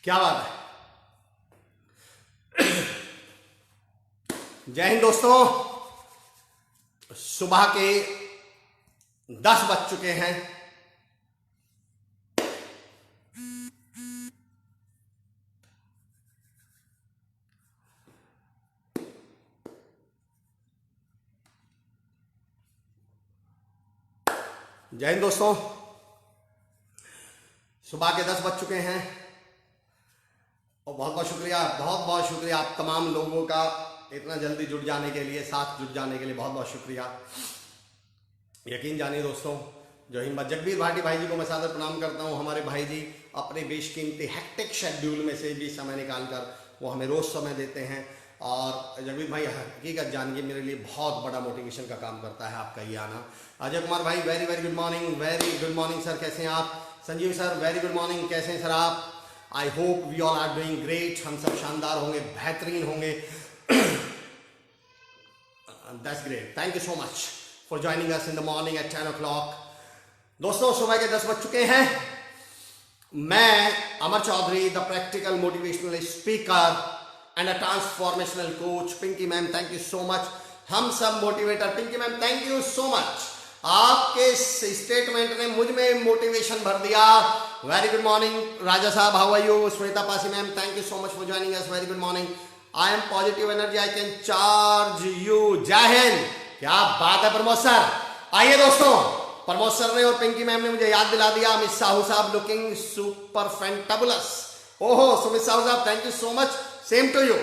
क्या बात है। जय हिंद दोस्तों, सुबह के 10 बज चुके हैं। जय हिंद दोस्तों, सुबह के 10 बज चुके हैं और बहुत बहुत शुक्रिया आप तमाम लोगों का इतना जल्दी जुड़ जाने के लिए, साथ जुड़ जाने के लिए बहुत बहुत शुक्रिया। यकीन जानिए दोस्तों, जो हिम्मत जगबीर भाटी भाई जी को मैं सादर प्रणाम करता हूं। हमारे भाई जी अपने बेशकीमती हेक्टिक शेड्यूल में से भी समय निकालकर वो हमें रोज समय देते हैं और जगबीर भाई हकीकत जानिए मेरे लिए बहुत बड़ा मोटिवेशन का काम करता है आपका ये आना। अजय कुमार भाई वेरी गुड मॉर्निंग सर, कैसे हैं आप? Sanjeev sir very good morning, कैसे हैं सर आप? I hope we all are doing great. हम सब शानदार होंगे, बेहतरीन होंगे। That's great, thank you so much for joining us in the morning at 10 o'clock। दोस्तों सुबह के 10 बज चुके हैं। मैं Amar Chaudhary, the practical motivational speaker and a transformational coach, Pinky ma'am thank you so much. हम सब motivator, Pinky ma'am thank you so much. आपके स्टेटमेंट ने मुझ में मोटिवेशन भर दिया। वेरी गुड मॉर्निंग राजा साहब, how are you? Shweta Pasi ma'am thank you so much for joining us, very good morning. I am positive energy, I can charge you. जय हिंद, क्या बात है प्रमोद सर। आइए दोस्तों, प्रमोद सर ने और पिंकी मैम ने मुझे याद दिला दिया। अमित साहू साहब लुकिंग सुपर फैंटाबुलस। ओहो सुमित साहू साहब thank you so much, same to you,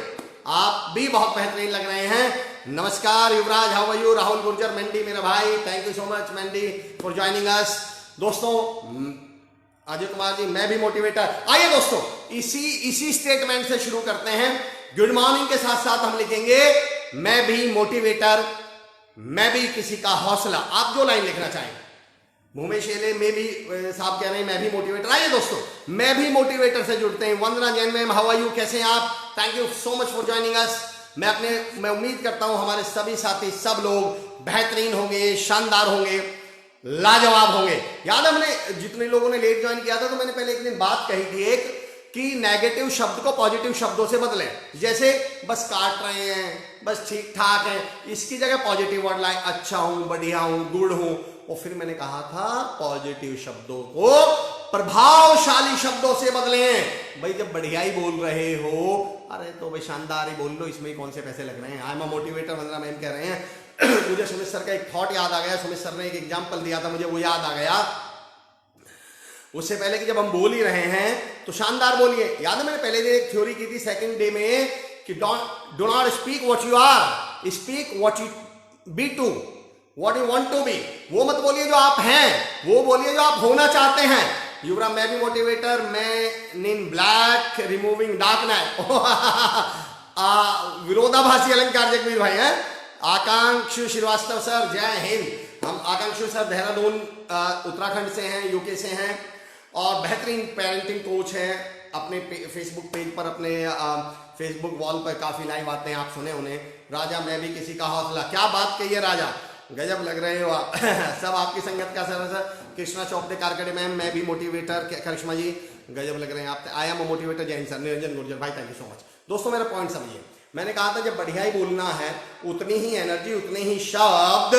आप भी बहुत बेहतरीन लग रहे हैं। नमस्कार Yuvraj, how are you? Rahul Gurjar, Mendi मेरा भाई thank you so much Mendi for joining us. दोस्तों अजय कुमार जी मैं भी मोटिवेटर। आइए दोस्तों इसी स्टेटमेंट से शुरू करते हैं। गुड मॉर्निंग के साथ साथ हम लिखेंगे मैं भी मोटिवेटर, मैं भी किसी का हौसला। आप जो लाइन लिखना चाहें। भूमेश एले में भी साहब कह रहे हैं मैं भी मोटिवेटर। आइए दोस्तों मैं भी मोटिवेटर से जुड़ते हैं। Vandana Jain ma'am how are you, कैसे हैं आप? Thank you so much for joining us. मैं उम्मीद करता हूं हमारे सभी साथी सब लोग बेहतरीन होंगे, शानदार होंगे, लाजवाब होंगे। याद है हमने जितने लोगों ने लेट ज्वाइन किया था तो मैंने पहले एक दिन बात कही थी एक कि नेगेटिव शब्द को पॉजिटिव शब्दों से बदलें। जैसे बस काट रहे हैं, बस ठीक ठाक है, इसकी जगह पॉजिटिव वर्ड लाएं। अच्छा हूं, बढ़िया हूं, गुड हूं। और फिर मैंने कहा था पॉजिटिव शब्दों को प्रभावशाली शब्दों से बदलें। भाई जब बढ़िया ही बोल रहे हो, अरे तो भाई शानदार ही बोल लो, इसमें कौन से पैसे लग रहे हैं। I am a motivator, Vandana ma'am कह रहे हैं। मुझे सुमित सर का एक थॉट याद आ गया। सुमित सर ने एक एग्जाम्पल दिया था, मुझे वो याद आ गया। उससे पहले कि जब हम बोल ही रहे हैं तो शानदार बोलिए। याद है मैंने पहले दिन एक थ्योरी की थी सेकंड डे में कि do not speak what you are, speak what you be to, what you want to be. वो मत बोलिए जो आप हैं, वो बोलिए जो आप होना चाहते हैं। युवराज मैं भी मोटिवेटर, मैं इन ब्लैक रिमूविंग डार्कनेस। विरोधाभासी अलंकार जगबीर भाई हैं। आकांक्षु श्रीवास्तव सर जय हिंद। हम आकांक्षु सर देहरादून उत्तराखंड से हैं, यूके से हैं और बेहतरीन पेरेंटिंग कोच हैं। अपने फेसबुक पेज पर, अपने फेसबुक वॉल पर काफी लाइव आते हैं, आप सुने उन्हें। राजा मैं भी किसी का हौसला, क्या बात कही है राजा, गजब लग रहे हो आप। सब आपकी संगत का सर। कृष्णा चौपड़े कारकड़े मैम मैं भी मोटिवेटर, करिश्मा जी गजब लग रहे हैं आप। I am a motivator, Jain sir, Niranjan Gurjar भाई थैंक यू सो मच। दोस्तों मेरा पॉइंट समझिए, मैंने कहा था जब बढ़िया ही बोलना है उतनी ही एनर्जी, उतने ही शब्द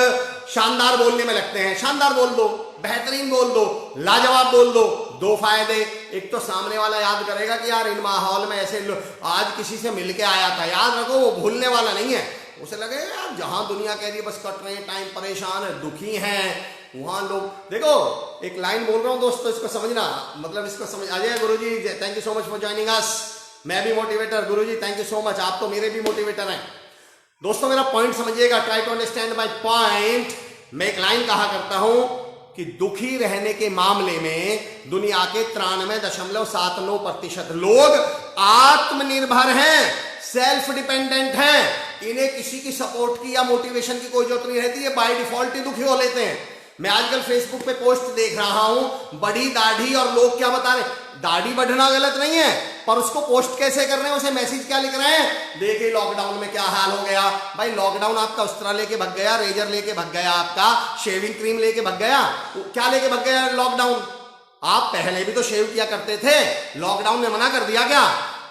शानदार बोलने में लगते हैं। शानदार बोल दो, बेहतरीन बोल दो, लाजवाब बोल दो। दो फायदे, एक तो सामने वाला याद करेगा कि यार इन माहौल में ऐसे आज किसी से मिलके आया था। याद रखो वो भूलने वाला नहीं है। उसे लगे यार जहां दुनिया कह रही है बस कट रहे हैं, टाइम परेशान है, दुखी हैं, वहां लोग देखो। एक लाइन बोल रहा हूं दोस्तों, इसको समझना, मतलब इसको समझ। अजय गुरुजी thank you so much for joining us. मैं भी मोटिवेटर, गुरुजी थैंक यू सो मच, आप तो मेरे भी मोटिवेटर हैं। दोस्तों मेरा पॉइंट समझिएगा, try to understand my point. मैं एक लाइन कहा करता हूं कि दुखी रहने के मामले में दुनिया के 93.79% लोग आत्मनिर्भर हैं, सेल्फ डिपेंडेंट हैं। इन्हें किसी की सपोर्ट की या मोटिवेशन की कोई जरूरत नहीं रहती है, बाय डिफॉल्ट ही दुखी हो लेते हैं। मैं आजकल फेसबुक पे पोस्ट देख रहा हूं, बड़ी दाढ़ी, और लोग क्या बता रहे हैं, दाढ़ी बढ़ना गलत नहीं है, पर उसको पोस्ट कैसे कर रहे हैं, उसे मैसेज क्या लिख रहे हैं, देखिए लॉकडाउन में क्या हाल हो गया। भाई लॉकडाउन आपका उस्त्रा लेके भग गया, रेजर लेके भग गया, आपका शेविंग क्रीम लेके भग गया, क्या लेके भग गया लॉकडाउन? आप पहले भी तो शेव किया करते थे, लॉकडाउन में मना कर दिया क्या?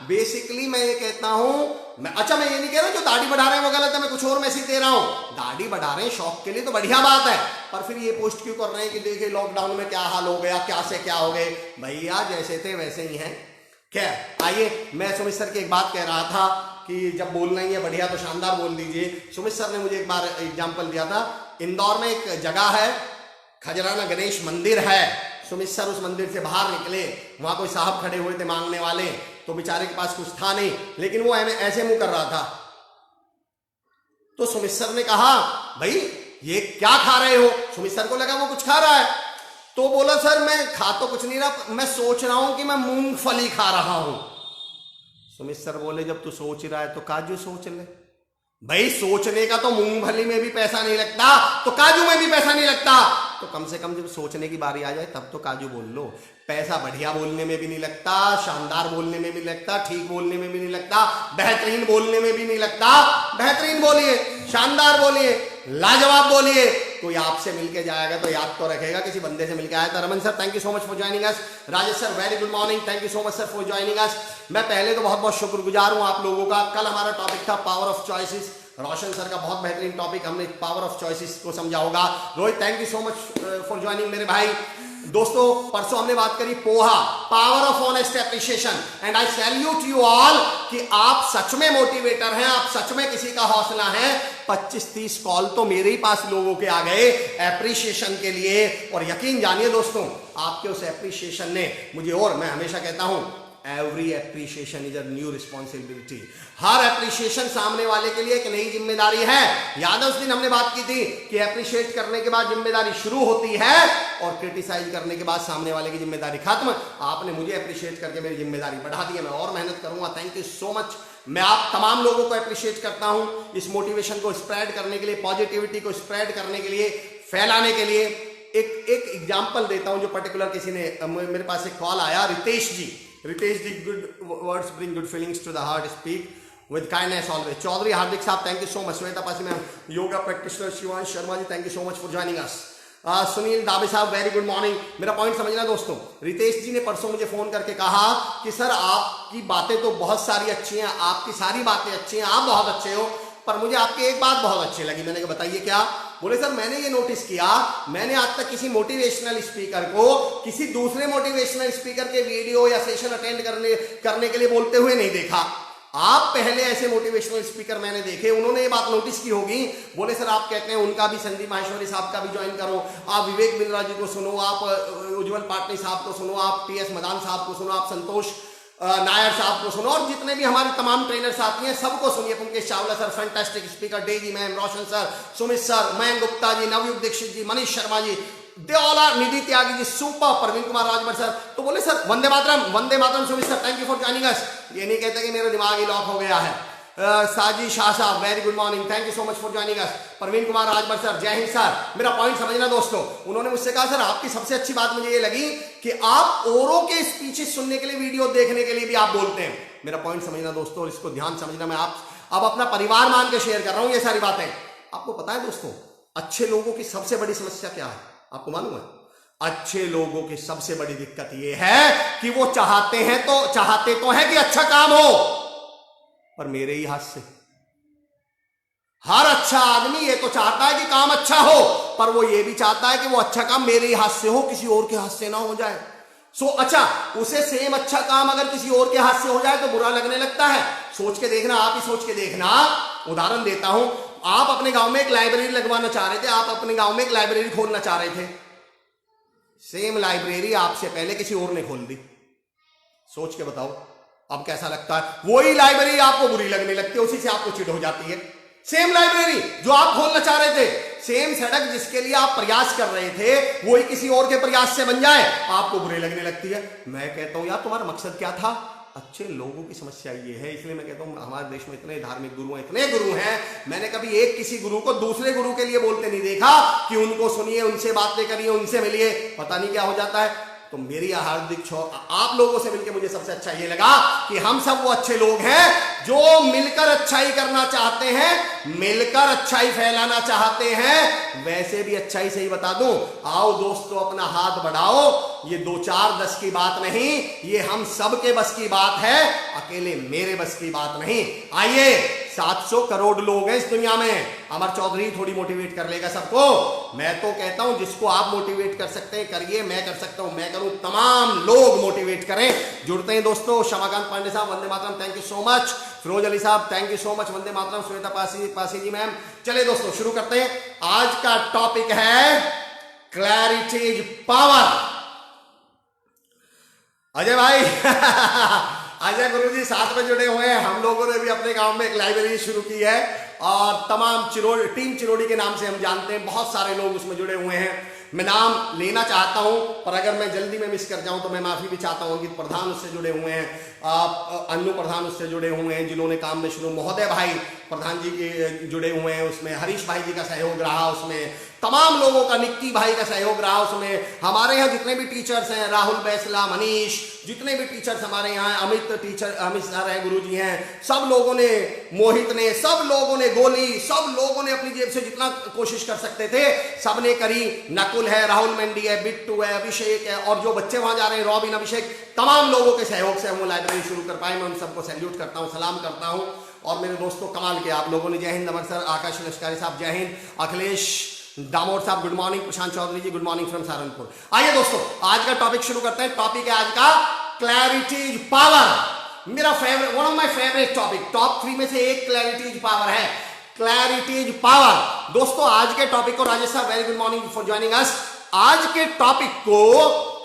बेसिकली मैं ये कहता हूं, मैं ये नहीं कह रहा जो दाढ़ी बढ़ा रहे हैं वो गलत है, मैं कुछ और मैसेज दे रहा हूं। दाढ़ी बढ़ा रहे हैं शौक के लिए तो बढ़िया बात है, पर फिर ये पोस्ट क्यों कर रहे हैं कि देखिए लॉकडाउन में क्या हाल हो गया, क्या से क्या हो गए। भैया जैसे थे वैसे ही हैं। खैर आइए, मैं सुमित सर की एक बात कह रहा था कि जब बोलना ही है बढ़िया तो शानदार बोल दीजिए। सुमित सर ने मुझे एक बार एग्जाम्पल दिया था, इंदौर में एक जगह है खजराना गणेश मंदिर है। सुमित सर उस मंदिर से बाहर निकले, वहां कोई साहब खड़े हुए थे मांगने वाले, तो बेचारे के पास कुछ था नहीं, लेकिन वो ऐसे मुंह कर रहा था। तो सुमित सर ने कहा भाई ये क्या खा रहे हो? सुमित सर को लगा वो कुछ खा रहा है, तो बोला सर मैं खा तो कुछ नहीं रहा, मैं सोच रहा हूं कि मैं मूंगफली खा रहा हूं। सुमित सर बोले जब तू सोच रहा है तो काजू सोच ले। भाई सोचने का तो मूंगफली में भी पैसा नहीं लगता, तो काजू में भी पैसा नहीं लगता, तो कम से कम जब सोचने की बारी आ जाए तब तो काजू बोल लो। पैसा बढ़िया बोलने में भी नहीं लगता, शानदार बोलने में भी लगता, ठीक बोलने में भी नहीं लगता, बेहतरीन बोलने में भी नहीं लगता। बेहतरीन बोलिए, शानदार बोलिए, लाजवाब बोलिए। कोई आपसे मिलके जाएगा तो याद तो रखेगा, किसी बंदे से मिलके आया था। Raman sir thank you so much for joining us. Rajesh sir very good morning, thank you so much sir for joining us. मैं पहले तो बहुत बहुत शुक्रगुजार हूं आप लोगों का। कल हमारा टॉपिक था power of choices, Roshan sir का बहुत बेहतरीन टॉपिक, हमने पावर ऑफ चॉइसेस को समझा होगा। Rohit thank you so much for joining मेरे भाई। दोस्तों परसों हमने बात करी poha, power of honest appreciation, and I salute you all कि आप सच में मोटिवेटर हैं, आप सच में किसी का हौसला हैं। 25-30 कॉल तो मेरे ही पास लोगों के आ गए एप्रिशिएशन के लिए, और यकीन जानिए दोस्तों आपके उस एप्रिशिएशन ने मुझे, और मैं हमेशा कहता हूं every appreciation is a new responsibility. Her appreciation सामने वाले के लिए एक नई जिम्मेदारी है। याद है उस दिन हमने बात की थी कि एप्रिशिएट करने के बाद जिम्मेदारी शुरू होती है और क्रिटिसाइज करने के बाद सामने वाले की जिम्मेदारी खत्म। आपने मुझे एप्रिशिएट करके मेरी जिम्मेदारी बढ़ा दी है, मैं और मेहनत करूंगा। Thank you so much. मैं आप तमाम लोगों को एप्रिशिएट करता हूं इस मोटिवेशन को स्प्रेड करने के लिए, पॉजिटिविटी को स्प्रेड करने के लिए, फैलाने के लिए। एक एग्जाम्पल देता हूं जो पर्टिकुलर किसी ने, मेरे पास एक कॉल आया, Ritesh ji, good words bring good feelings to the heart, speak with kindness always. Chaudhary Hardik साहब thank you so much. Shweta Pasi ma'am, yoga practitioner Shivansh Sharma ji thank you so much for joining us. Sunil Dabe साहब वेरी गुड मॉर्निंग। मेरा पॉइंट समझना दोस्तों, रितेश जी ने परसों मुझे फोन करके कहा कि सर आपकी बातें तो बहुत सारी अच्छी हैं, आपकी सारी बातें अच्छी हैं, आप बहुत अच्छे हो, पर मुझे आपकी एक बात बहुत अच्छी लगी। मैंने कहा बताइए क्या? बोले सर मैंने ये नोटिस किया, मैंने आज तक किसी मोटिवेशनल स्पीकर को किसी दूसरे मोटिवेशनल स्पीकर के वीडियो या सेशन अटेंड करने के लिए बोलते हुए नहीं देखा। आप पहले ऐसे मोटिवेशनल स्पीकर मैंने देखे, उन्होंने ये बात नोटिस की होगी। बोले सर आप कहते हैं उनका भी, संदीप माहेश्वरी साहब का भी ज्वाइन करो, आप विवेक बिंद्रा जी को सुनो, आप उज्जवल पाटनी साहब को सुनो, आप टीएस मदान साहब को सुनो, आप संतोष नायर साहब को सुनो, और जितने भी हमारे तमाम ट्रेनर साथी हैं सबको सुनिए। Punkesh Chawla sir fantastic speaker, Daisy ma'am, Roshan sir, Sumit sir, Mayank Gupta ji, Navyug Dixit ji, Manish Sharma ji, they all are, Nidhi Tyagi ji super, Praveen Kumar Rajbhar sir. तो बोले sir Vande Mataram Sumit sir thank you for joining us. ये नहीं कहते कि मेरा दिमाग ही लॉक हो गया है। साजी शाह साहब very good morning, thank you so much for joining us. Praveen Kumar Rajbhar sir जय हिंद सर। मेरा पॉइंट समझना दोस्तों, उन्होंने मुझसे कहा सर आपकी सबसे अच्छी बात मुझे ये लगी कि आप औरों के स्पीचेस सुनने के लिए, वीडियो देखने के लिए भी आप बोलते हैं। मेरा पॉइंट समझना दोस्तों, और इसको ध्यान समझना, मैं आप अब अपना परिवार मान के शेयर कर रहा हूं ये सारी बातें। आपको पता है दोस्तों अच्छे लोगों की सबसे बड़ी समस्या क्या है? आपको मालूम है? अच्छे लोगों की सबसे बड़ी दिक्कत यह है कि वो चाहते तो हैं कि अच्छा काम हो, पर मेरे ही हाथ से। हर अच्छा आदमी ये तो चाहता है कि काम अच्छा हो, पर वो ये भी चाहता है कि वो अच्छा काम मेरे ही हाथ से हो, किसी और के हाथ से ना हो जाए। अच्छा उसे सेम अच्छा काम अगर किसी और के हाथ से हो जाए तो बुरा लगने लगता है। सोच के देखना, आप ही सोच के देखना। उदाहरण देता हूं, आप अपने गांव में एक लाइब्रेरी लगवाना चाह रहे थे, आप अपने गांव में एक लाइब्रेरी खोलना चाह रहे थे, सेम लाइब्रेरी आपसे पहले किसी और ने खोल दी। सोच के बताओ अब कैसा लगता है? वही लाइब्रेरी आपको बुरी लगने लगती है, उसी से आपको चिढ़ हो जाती है। सेम लाइब्रेरी जो आप खोलना चाह रहे थे, सेम सड़क जिसके लिए आप प्रयास कर रहे थे, वही किसी और के प्रयास से बन जाए, आपको बुरी लगने लगती है। मैं कहता हूं यार तुम्हारा मकसद क्या था? अच्छे लोगों की समस्या ये है। इसलिए मैं कहता हूं हमारे देश में इतने धार्मिक गुरु हैं, इतने गुरु हैं, मैंने कभी एक किसी गुरु को दूसरे गुरु के लिए बोलते नहीं देखा कि उनको सुनिए, उनसे बातें करिए, उनसे मिलिए। पता नहीं क्या हो जाता है, तो मेरी हार्दिक आप लोगों से मिलकर मुझे सबसे अच्छा ये लगा कि हम सब वो अच्छे लोग हैं जो मिलकर अच्छाई करना चाहते हैं, मिलकर अच्छाई फैलाना चाहते हैं। वैसे भी अच्छाई से ही बता दूं, आओ दोस्तों अपना हाथ बढ़ाओ, ये 2 4 10 की बात नहीं, ये हम सब के बस की बात है, अकेले मेरे बस की बात नहीं। आइए, 700 करोड़ लोग हैं इस दुनिया में, अमर चौधरी थोड़ी मोटिवेट कर लेगा सबको। मैं तो कहता हूं जिसको आप मोटिवेट कर सकते हैं करिए, मैं कर सकता हूं मैं करूं, तमाम लोग मोटिवेट करें। जुड़ते हैं दोस्तों। शमाकांत पांडे साहब Vande Mataram, thank you so much. Firoz Ali साहब thank you so much, Vande Mataram. Shweta Pasi ji ma'am. चलिए दोस्तों शुरू करते हैं। आज का टॉपिक है क्लैरिटी इज पावर। अजय भाई अजय गुरुजी साथ में जुड़े हुए हैं। हम लोगों ने भी अपने गांव में एक लाइब्रेरी शुरू की है और तमाम टीम चिरोड़ी के नाम से हम जानते हैं, बहुत सारे लोग उसमें जुड़े हुए हैं। मैं नाम लेना चाहता हूं, पर अगर मैं जल्दी में मिस कर जाऊं तो मैं माफी भी चाहता हूं। कि प्रधान उससे जुड़े हुए हैं, अन्नू प्रधान उससे जुड़े हुए हैं जिन्होंने काम में शुरू, महोदय भाई प्रधान जी के जुड़े हुए हैं उसमें, हरीश भाई जी का सहयोग रहा उसमें, तमाम लोगों का, निक्की भाई का सहयोग रहा उसमें। हमारे यहाँ जितने भी टीचर्स हैं, राहुल बैसला, मनीष, जितने भी टीचर्स हमारे यहाँ, अमित सर हैं, गुरुजी हैं, सब लोगों ने, मोहित ने, सब लोगों ने, गोली, सब लोगों ने अपनी जेब से जितना कोशिश कर सकते थे सबने करी। नकुल है, राहुल मेंडी है, बिट्टू है, अभिषेक है, और जो बच्चे वहां जा रहे हैं, रॉबिन, अभिषेक, तमाम लोगों के सहयोग से हम वो लाइब्रेरी शुरू कर पाए। मैं उन सबको सैल्यूट करता हूँ, सलाम करता हूँ। और मेरे दोस्तों कमाल के आप लोगों ने, जय हिंद। अमर सर, आकाश लश्कारी साहब जय हिंद, अखिलेश दामोर साहब good morning, Prashant Chaudhary ji good morning from Saharanpur. आइए दोस्तों आज का टॉपिक शुरू करते हैं। टॉपिक है आज का क्लैरिटी इज पावर। मेरा favourite, one of my favourite topic, top 3 में से एक क्लैरिटी इज पावर है। Clarity is power. दोस्तों आज के टॉपिक को, राजेश साहब very good morning for joining अस। आज के टॉपिक को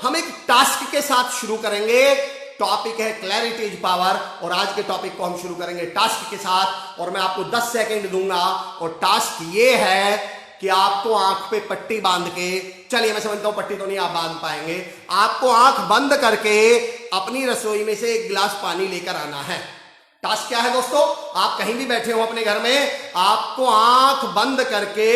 हम एक टास्क के साथ शुरू करेंगे। टॉपिक है क्लैरिटी इज पावर और आज के टॉपिक को हम शुरू करेंगे टास्क के साथ। और मैं आपको 10 सेकंड दूंगा और टास्क ये है कि आपको आंख पे पट्टी बांध के, चलिए मैं समझता हूं पट्टी तो नहीं आप बांध पाएंगे, आपको आंख बंद करके अपनी रसोई में से एक गिलास पानी लेकर आना है। टास्क क्या है दोस्तों? आप कहीं भी बैठे हो अपने घर में, आपको आंख बंद करके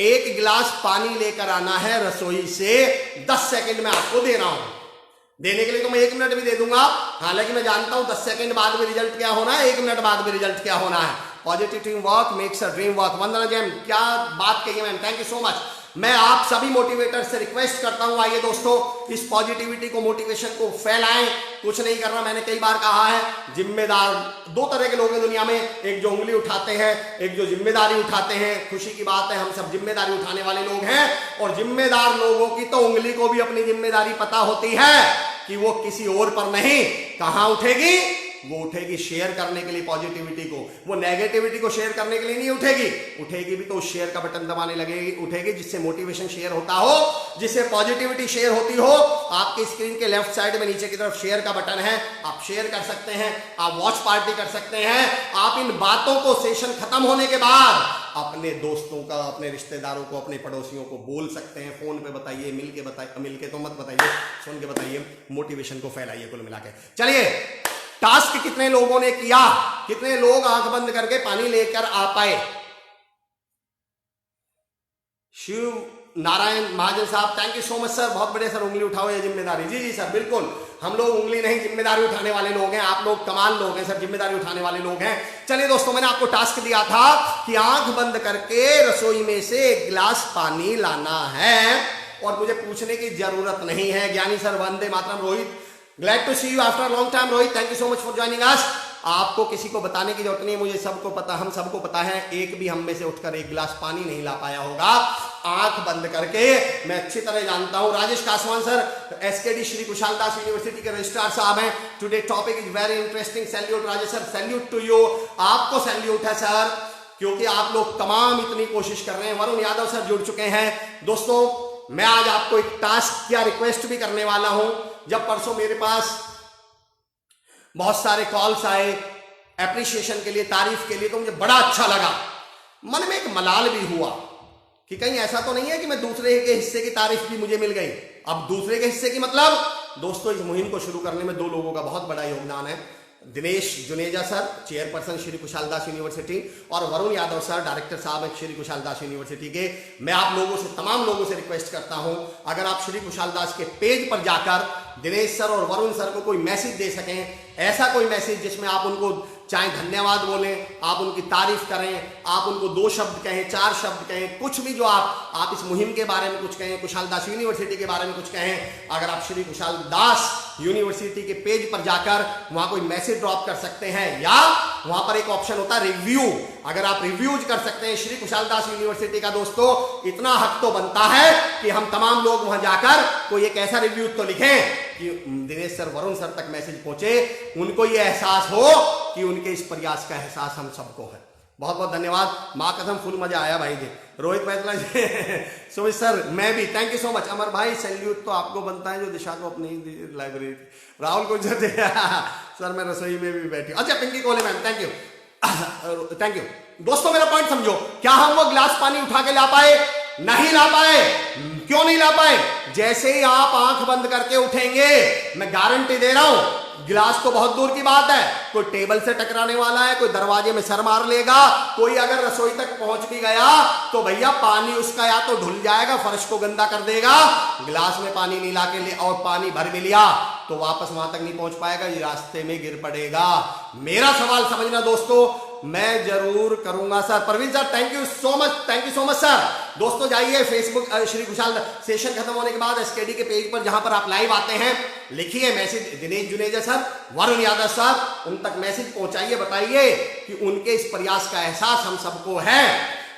एक गिलास पानी लेकर आना है रसोई से। 10 सेकंड में आपको दे रहा हूं। देने के लिए तो मैं 1 मिनट भी दे दूंगा, हालांकि मैं जानता हूं 10 सेकंड बाद में रिजल्ट क्या होना है, 1 मिनट बाद में रिजल्ट क्या होना है। Positive team work makes a dream work. Vandana jam, क्या बात कही ma'am, thank you so much. मैं आप सभी मोटिवेटर से रिक्वेस्ट करता हूं, आइए दोस्तों इस पॉजिटिविटी को, मोटिवेशन को फैलाएं। कुछ नहीं करना, मैंने कई बार कहा है, जिम्मेदार 2 तरह के लोग हैं दुनिया में, एक जो उंगली उठाते हैं, एक जो जिम्मेदारी उठाते हैं। खुशी की बात है हम सब जिम्मेदारी उठाने वाले लोग हैं, और जिम्मेदार लोगों की तो उंगली को भी अपनी जिम्मेदारी पता होती है कि वो किसी और पर नहीं, कहां उठेगी, वो उठेगी शेयर करने के लिए पॉजिटिविटी को, वो नेगेटिविटी को शेयर करने के लिए नहीं उठेगी। उठेगी भी तो उस शेयर का बटन दबाने लगेगी, उठेगी जिससे मोटिवेशन शेयर होता हो, जिससे पॉजिटिविटी शेयर होती हो। आपकी स्क्रीन के लेफ्ट साइड में नीचे की तरफ शेयर का बटन है, आप शेयर कर सकते हैं, आप वॉच पार्टी कर सकते हैं। आप इन बातों को सेशन खत्म होने के बाद अपने दोस्तों का, अपने रिश्तेदारों को, अपने पड़ोसियों को बोल सकते हैं, फोन पे बताइए, मिलके तो मत बताइए, सुन के बताइए, मोटिवेशन को फैलाइए कुल मिला के। चलिए टास्क कितने लोगों ने किया, कितने लोग आंख बंद करके पानी लेकर आ पाए? शिव नारायण महाजन साहब thank you so much sir, बहुत बढ़िया सर। उंगली उठाओ, ये जिम्मेदारी। जी जी सर बिल्कुल, हम लोग उंगली नहीं जिम्मेदारी उठाने वाले लोग हैं। आप लोग कमाल लोग हैं सर, जिम्मेदारी उठाने वाले लोग हैं। चलिए दोस्तों, मैंने आपको टास्क दिया था कि आंख बंद करके रसोई में से एक गिलास पानी लाना है, और मुझे पूछने की जरूरत नहीं है। ज्ञानी सर वंदे मातरम। Rohit, glad to see you after long time. Rohit thank you so much for joining us. आपको किसी को बताने की जरूरत नहीं है, मुझे सबको पता, हम सबको पता है, एक भी हम में से उठकर एक गिलास पानी नहीं ला पाया होगा आंख बंद करके। मैं अच्छी तरह जानता हूं। Rajesh Kaswan sir, SKD Shri Kushal Das university के रजिस्ट्रार साहब हैं। Today topic is very interesting. Salute Rajesh sir, salute to you, आपको सैल्यूट है सर, क्योंकि आप लोग तमाम इतनी कोशिश कर रहे हैं। वरुण यादव सर जुड़ चुके हैं। दोस्तों मैं आज आपको एक टास्क या रिक्वेस्ट भी करने वाला हूं। जब परसों मेरे पास बहुत सारे कॉल्स आए एप्रिसिएशन के लिए, तारीफ के लिए, तो मुझे बड़ा अच्छा लगा। मन में एक मलाल भी हुआ कि कहीं ऐसा तो नहीं है कि मैं दूसरे के हिस्से की तारीफ भी मुझे मिल गई। अब दूसरे के हिस्से की मतलब, दोस्तों इस मुहिम को शुरू करने में 2 लोगों का बहुत बड़ा योगदान है। Dinesh Juneja sir, chairperson Shri Kushal Das university, और वरुण यादव सर, डायरेक्टर साहब हैं श्री कुशाल दास यूनिवर्सिटी के। मैं आप लोगों से, तमाम लोगों से रिक्वेस्ट करता हूं, अगर आप श्री कुशाल दास के पेज पर जाकर दिनेश सर और वरुण सर को कोई मैसेज दे सकें, ऐसा कोई मैसेज जिसमें आप उनको चाहे धन्यवाद बोलें, आप उनकी तारीफ करें, आप उनको 2 शब्द कहें, 4 शब्द कहें, कुछ भी जो आप इस मुहिम के बारे में कुछ कहें, कुशाल दास यूनिवर्सिटी के बारे में कुछ कहें। अगर आप श्री कुशाल दास यूनिवर्सिटी के पेज पर जाकर वहां कोई मैसेज ड्रॉप कर सकते हैं, या वहां पर एक ऑप्शन होता है रिव्यू, अगर आप रिव्यूज कर सकते हैं श्री कुशाल दास यूनिवर्सिटी का, दोस्तों इतना हक तो बनता है कि हम तमाम लोग वहां जाकर कोई एक ऐसा रिव्यू तो लिखें कि दिनेश सर, वरुण सर तक मैसेज पहुंचे, उनको ये एहसास हो कि उनके इस प्रयास का एहसास हम सबको है। बहुत बहुत धन्यवाद, माँ कसम फुल मजा आया भाई जी। रोहित बैतला जी, सुमित सर, मैं भी थैंक यू सो मच। अमर भाई सैल्यूट तो आपको बनता है जो दिशा को अपनी लाइब्रेरी। राहुल को सर मैं रसोई में भी बैठी। अच्छा Pinky Kohli ma'am, thank you thank you. दोस्तों मेरा पॉइंट समझो, क्या हम वो गिलास पानी उठा के ला पाए? नहीं ला पाए। क्यों नहीं ला पाए? जैसे ही आप आंख बंद करके उठेंगे, मैं गारंटी दे रहा हूं, गिलास तो बहुत दूर की बात है, कोई टेबल से टकराने वाला है, कोई दरवाजे में सर मार लेगा, कोई अगर रसोई तक पहुंच भी गया तो भैया पानी उसका या तो ढुल जाएगा, फर्श को गंदा कर देगा, गिलास में पानी नहीं ला के ले और पानी भर भी लिया तो वापस वहां तक नहीं पहुंच पाएगा, ये रास्ते में गिर पड़ेगा। मेरा सवाल समझना दोस्तों, मैं जरूर करूंगा sir. Praveen sir thank you so much sir. दोस्तों जाइए फेसबुक श्री कुशाल सेशन खत्म होने के बाद एसकेडी के पेज पर जहां पर आप लाइव आते हैं, लिखिए message Dinesh Juneja sir, Varun Yadav sir, उन तक मैसेज पहुंचाइए, बताइए कि उनके इस प्रयास का एहसास हम सबको है।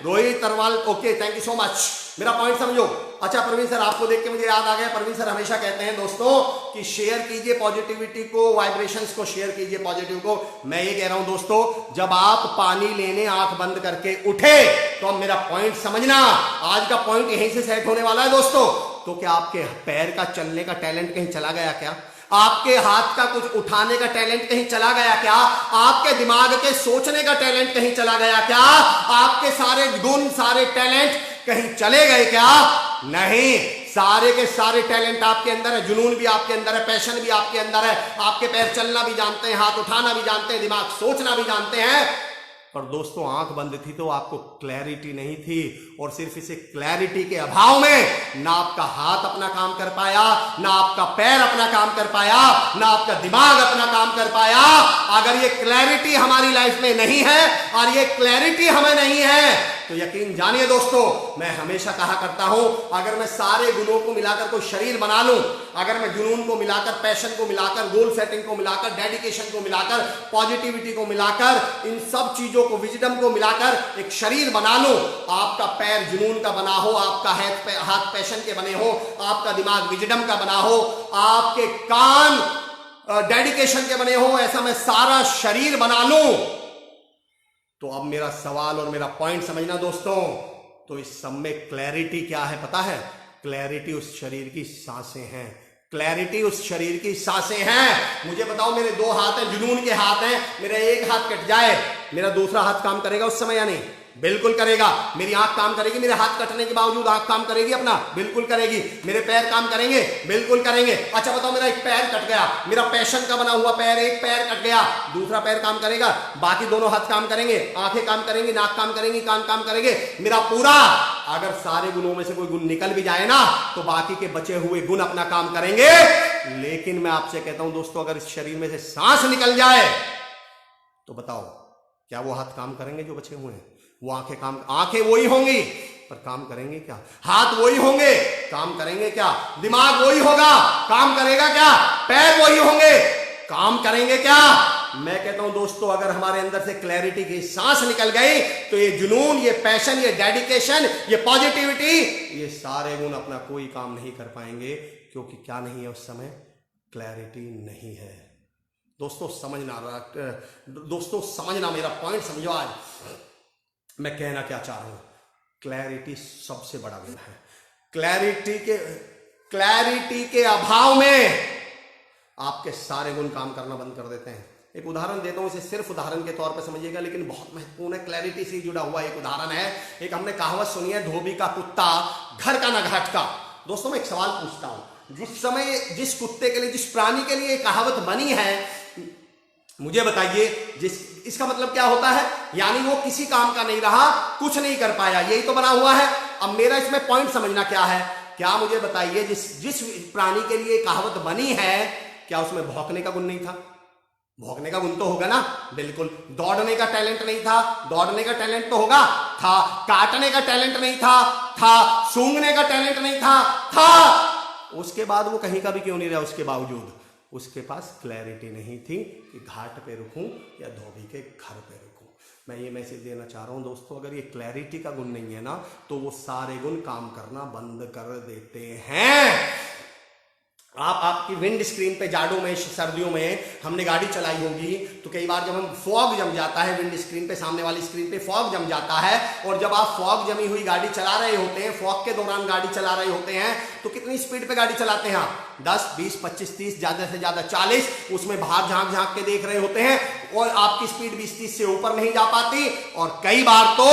Rohit Tarwal, okay thank you so much. मेरा पॉइंट समझो। अच्छा प्रवीण सर, आपको देख के मुझे याद आ गया, प्रवीण सर हमेशा कहते हैं दोस्तों कि शेयर कीजिए पॉजिटिविटी को, वाइब्रेशंस को शेयर कीजिए पॉजिटिव को। मैं ये कह रहा हूं दोस्तों, जब आप पानी लेने आंख बंद करके उठे तो अब मेरा पॉइंट समझना, आज का पॉइंट यहीं से सेट होने वाला है दोस्तों। तो क्या आपके पैर का चलने का टैलेंट कहीं चला गया क्या? आपके हाथ का कुछ उठाने का टैलेंट कहीं चला गया क्या? आपके दिमाग के सोचने का टैलेंट कहीं चला गया क्या? आपके सारे गुण, सारे टैलेंट कहीं चले गए क्या? नहीं, सारे के सारे टैलेंट आपके अंदर है, जुनून भी आपके अंदर है, पैशन भी आपके अंदर है, आपके पैर चलना भी जानते हैं, हाथ उठाना भी जानते हैं, दिमाग सोचना भी जानते हैं। पर दोस्तों आंख बंद थी तो आपको क्लैरिटी नहीं थी, और सिर्फ इसे क्लैरिटी के अभाव में ना आपका हाथ अपना काम कर पाया, ना आपका पैर अपना काम कर पाया, ना आपका दिमाग अपना काम कर पाया। अगर ये क्लैरिटी हमारी लाइफ में नहीं है और ये क्लैरिटी हमें नहीं है तो यकीन जानिए दोस्तों, मैं हमेशा कहा करता हूं, अगर मैं सारे गुणों को मिलाकर कोई शरीर बना लूं, अगर मैं जुनून को मिलाकर, पैशन को मिलाकर, गोल सेटिंग को मिलाकर, डेडिकेशन को मिलाकर, पॉजिटिविटी को मिलाकर, इन सब चीजों को, विजडम को मिलाकर एक शरीर बना लूं, आपका पैर जुनून का बना हो, आपका हाथ पैशन के बने हो, आपका दिमाग विजडम का बना हो, आपके कान डेडिकेशन के बने हो, ऐसा मैं सारा शरीर बना लूं, तो अब मेरा सवाल और मेरा पॉइंट समझना दोस्तों, तो इस सब में क्लैरिटी क्या है पता है? क्लैरिटी उस शरीर की सांसें हैं, क्लैरिटी उस शरीर की सांसें हैं। मुझे बताओ, मेरे 2 हाथ हैं, जुनून के हाथ हैं, मेरा एक हाथ कट जाए, मेरा दूसरा हाथ काम करेगा उस समय या नहीं? बिल्कुल करेगा। मेरी आंख काम करेगी, मेरे हाथ कटने के बावजूद आंख काम करेगी अपना? बिल्कुल करेगी। मेरे पैर काम करेंगे? बिल्कुल करेंगे। अच्छा बताओ, मेरा एक पैर कट गया, मेरा पैशन का बना हुआ पैर, एक पैर कट गया, दूसरा पैर काम करेगा? बाकी दोनों हाथ काम करेंगे, आंखें काम करेंगी, नाक काम करेंगी, कान काम करेंगे, मेरा पूरा, अगर सारे गुणों में से कोई गुण निकल भी जाए ना तो बाकी के बचे हुए गुण अपना काम करेंगे। लेकिन मैं आपसे कहता हूं दोस्तों, अगर इस शरीर में से सांस निकल जाए तो बताओ क्या वो हाथ काम करेंगे जो बचे हुए हैं? वो आंखें वही होंगी पर काम करेंगे क्या? हाथ वही होंगे, काम करेंगे क्या? दिमाग वही होगा, काम करेगा क्या? पैर वही होंगे, काम करेंगे क्या? मैं कहता हूं दोस्तों, अगर हमारे अंदर से क्लैरिटी की सांस निकल गई तो ये जुनून, ये पैशन, ये डेडिकेशन, ये पॉजिटिविटी, ये सारे गुण अपना कोई काम नहीं कर पाएंगे, क्योंकि क्या नहीं है उस समय? क्लैरिटी नहीं है। दोस्तों समझना, मेरा पॉइंट समझो। आज मैं कहना क्या चाह रहा हूं, क्लैरिटी सबसे बड़ा गुण है। क्लैरिटी के अभाव में आपके सारे गुण काम करना बंद कर देते हैं। एक उदाहरण देता हूं, इसे सिर्फ उदाहरण के तौर पर समझिएगा, लेकिन बहुत महत्वपूर्ण है, क्लैरिटी से जुड़ा हुआ एक उदाहरण है। एक हमने कहावत सुनी है, धोबी का कुत्ता घर का न घाट का। दोस्तों मैं एक सवाल पूछता हूं, जिस समय जिस कुत्ते के लिए, जिस प्राणी के लिए कहावत बनी है, मुझे बताइए, इसका मतलब क्या होता है? यानी वो किसी काम का नहीं रहा, कुछ नहीं कर पाया, यही तो बना हुआ है। अब मेरा इसमें पॉइंट समझना क्या है, क्या मुझे बताइए, जिस प्राणी के लिए कहावत बनी है, क्या उसमें भौंकने का गुण नहीं था? भौंकने का गुण तो होगा ना, बिल्कुल। दौड़ने का टैलेंट नहीं था, दौड़ने का टैलेंट तो होगा, था। काटने का टैलेंट नहीं था, था। सूंघने का टैलेंट नहीं था, था। उसके बाद वो कहीं का भी क्यों नहीं रहा? उसके बावजूद उसके पास क्लैरिटी नहीं थी कि घाट पे रुकूं या धोबी के घर पे रुकूं। मैं ये मैसेज देना चाह रहा हूं दोस्तों, अगर ये क्लैरिटी का गुण नहीं है ना, तो वो सारे गुण काम करना बंद कर देते हैं। आपकी विंड स्क्रीन पे जाड़ों में, सर्दियों में हमने गाड़ी चलाई होगी, तो कई बार जब हम फॉग जम जाता है विंड स्क्रीन पे, सामने वाली स्क्रीन पे फॉग जम जाता है, और जब आप फॉग जमी हुई गाड़ी चला रहे होते हैं, फॉग के दौरान गाड़ी चला रहे होते हैं, तो कितनी स्पीड पे गाड़ी चलाते हैं आप? 10, 20, 25, 30, ज्यादा से ज्यादा 40, उसमें बाहर झांक झांक के देख रहे होते हैं, और आपकी स्पीड 20-30 से ऊपर नहीं जा पाती, और कई बार तो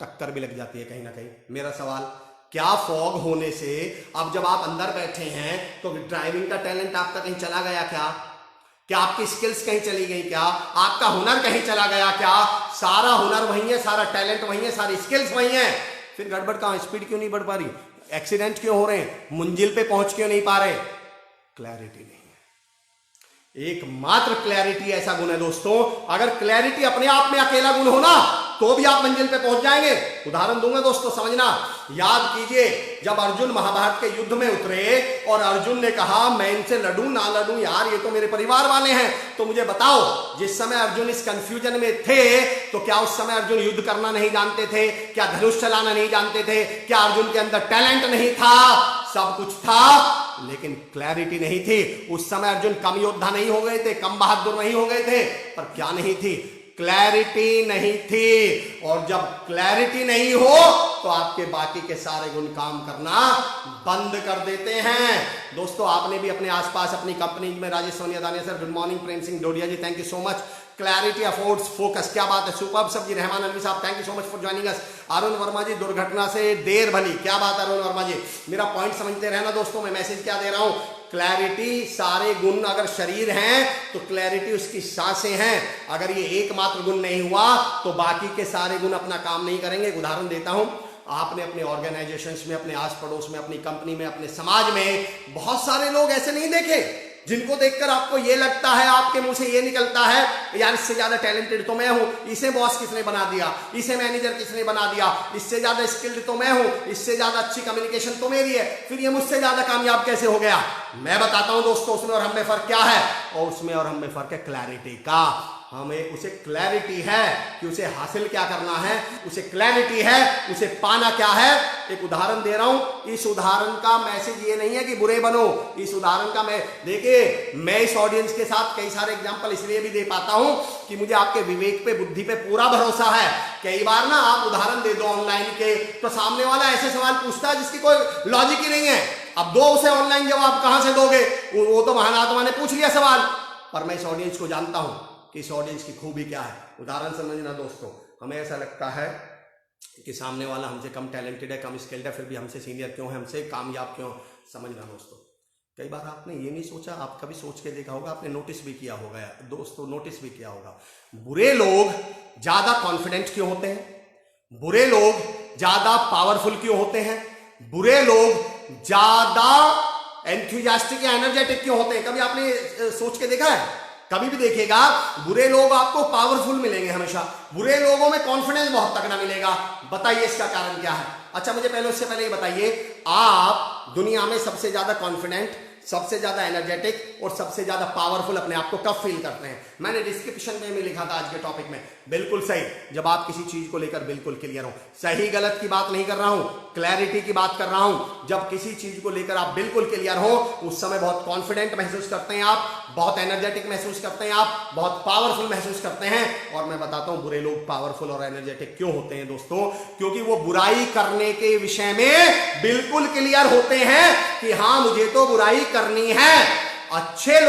टक्कर भी लग जाती है कहीं ना कहीं। मेरा सवाल, क्या फॉग होने से अब जब आप अंदर बैठे हैं तो ड्राइविंग का टैलेंट आपका कहीं चला गया क्या? क्या आपकी स्किल्स कहीं चली गई क्या? आपका हुनर कहीं चला गया क्या? सारा हुनर वही है, सारा टैलेंट वही है, सारी स्किल्स वही है, फिर गड़बड़ कहां? स्पीड क्यों नहीं बढ़ पा रही? एक्सीडेंट क्यों हो रहे हैं? मंजिल पे पहुंच क्यों नहीं पा रहे? क्लैरिटी नहीं है। एकमात्र क्लैरिटी ऐसा गुण है दोस्तों, अगर क्लैरिटी अपने आप में अकेला गुण हो ना, तो भी आप मंजिल पे पहुंच जाएंगे। उदाहरण दूंगा दोस्तों, समझना। याद कीजिए, जब अर्जुन महाभारत के युद्ध में उतरे और अर्जुन ने कहा मैं इनसे लड़ूं ना लड़ूं, यार ये तो मेरे परिवार वाले हैं, तो मुझे बताओ, जिस समय अर्जुन इस कंफ्यूजन में थे, तो क्या उस समय अर्जुन युद्ध करना नहीं जानते थे? क्या धनुष चलाना नहीं जानते थे? क्या अर्जुन के अंदर टैलेंट नहीं था? सब कुछ था, लेकिन क्लैरिटी नहीं थी। उस समय अर्जुन कम योद्धा नहीं हो गए थे, कम बहादुर नहीं हो गए थे, पर क्या नहीं थी? क्लैरिटी नहीं थी। और जब क्लैरिटी नहीं हो तो आपके बाकी के सारे गुण काम करना बंद कर देते हैं। दोस्तों, आपने भी अपने आसपास अपनी कंपनी में, Rajesh Sonia Dania sir, good morning, Prem Singh Dodia ji, thank you so much. Clarity affords focus, क्या बात है, सुपर्ब सब्जी। रहमान अलवी साहब, thank you so much for joining us. Arun Verma ji, दुर्घटना से देर भली, क्या बात है अरुण वर्मा जी। मेरा पॉइंट समझते रहना दोस्तों, मैं मैसेज क्या दे रहा हूं। क्लैरिटी, सारे गुण अगर शरीर हैं तो क्लैरिटी उसकी सांसें हैं। अगर ये एकमात्र गुण नहीं हुआ तो बाकी के सारे गुण अपना काम नहीं करेंगे। एक उदाहरण देता हूं, आपने अपने ऑर्गेनाइजेशंस में, अपने आस पड़ोस में, अपनी कंपनी में, अपने समाज में बहुत सारे लोग ऐसे नहीं देखे जिनको देखकर आपको ये लगता है, आपके मुंह से ये निकलता है, यार इससे ज्यादा टैलेंटेड तो मैं हूं, इसे बॉस किसने बना दिया, इसे मैनेजर किसने बना दिया, इससे ज्यादा स्किल्ड तो मैं हूं, इससे ज्यादा अच्छी कम्युनिकेशन तो मेरी है, फिर ये मुझसे ज्यादा कामयाब कैसे हो गया? मैं बताता हूं दोस्तों, उसमें और हम में फर्क क्या है, और उसमें और हम में फर्क है क्लैरिटी का। हमें उसे क्लैरिटी है कि उसे हासिल क्या करना है, उसे क्लैरिटी है उसे पाना क्या है। एक उदाहरण दे रहा हूं, इस उदाहरण का मैसेज ये नहीं है कि बुरे बनो, इस उदाहरण का मैं, देखिए, मैं इस ऑडियंस के साथ कई सारे एग्जांपल इसलिए भी दे पाता हूं कि मुझे आपके विवेक पे, बुद्धि पे पूरा भरोसा है। कई बार ना आप उदाहरण दे दो ऑनलाइन के, तो सामने वाला ऐसे सवाल पूछता है जिसकी कोई लॉजिक ही नहीं है। अब दो उसे ऑनलाइन जवाब, कहां से दोगे? वो तो महानात्मा ने पूछ लिया सवाल, पर मैं इस ऑडियंस को जानता हूं कि इस ऑडियंस की खूबी क्या है। उदाहरण समझना दोस्तों, हमें ऐसा लगता है कि सामने वाला हमसे कम टैलेंटेड है, कम स्किल्ड है, फिर भी हमसे सीनियर क्यों है, हमसे कामयाब क्यों? समझना दोस्तों, कई बार आपने ये नहीं सोचा, आप कभी सोच के देखा होगा, आपने नोटिस भी किया होगा दोस्तों, नोटिस भी किया होगा, बुरे लोग ज्यादा कॉन्फिडेंट क्यों होते हैं? बुरे लोग ज्यादा पावरफुल क्यों होते हैं? बुरे लोग ज्यादा एंथुसियास्टिक या एनर्जेटिक क्यों होते हैं? कभी आपने सोच के देखा है? कभी भी देखिएगा, बुरे लोग आपको पावरफुल मिलेंगे हमेशा, बुरे लोगों में कॉन्फिडेंस बहुत तगड़ा मिलेगा। बताइए इसका कारण क्या है? अच्छा, मुझे पहले, उससे पहले ये बताइए, आप दुनिया में सबसे ज्यादा कॉन्फिडेंट, सबसे ज्यादा एनर्जेटिक और सबसे ज्यादा पावरफुल अपने आप को कब फील करते हैं? मैंने डिस्क्रिप्शन में लिखा था आज के टॉपिक में, बिल्कुल सही, जब आप किसी चीज को लेकर बिल्कुल क्लियर हो। सही गलत की बात नहीं कर रहा हूं, क्लैरिटी की बात कर रहा हूं। जब किसी चीज को लेकर आप बिल्कुल क्लियर हो, उस समय बहुत कॉन्फिडेंट महसूस करते हैं आप, बहुत एनर्जेटिक महसूस करते हैं आप, बहुत पावरफुल महसूस करते हैं। और मैं बताता हूं बुरे लोग पावरफुल और एनर्जेटिक क्यों होते हैं दोस्तों, क्योंकि वो बुराई करने के विषय में बिल्कुल क्लियर होते हैं कि हां, मुझे तो बुराई करनी है। अच्छे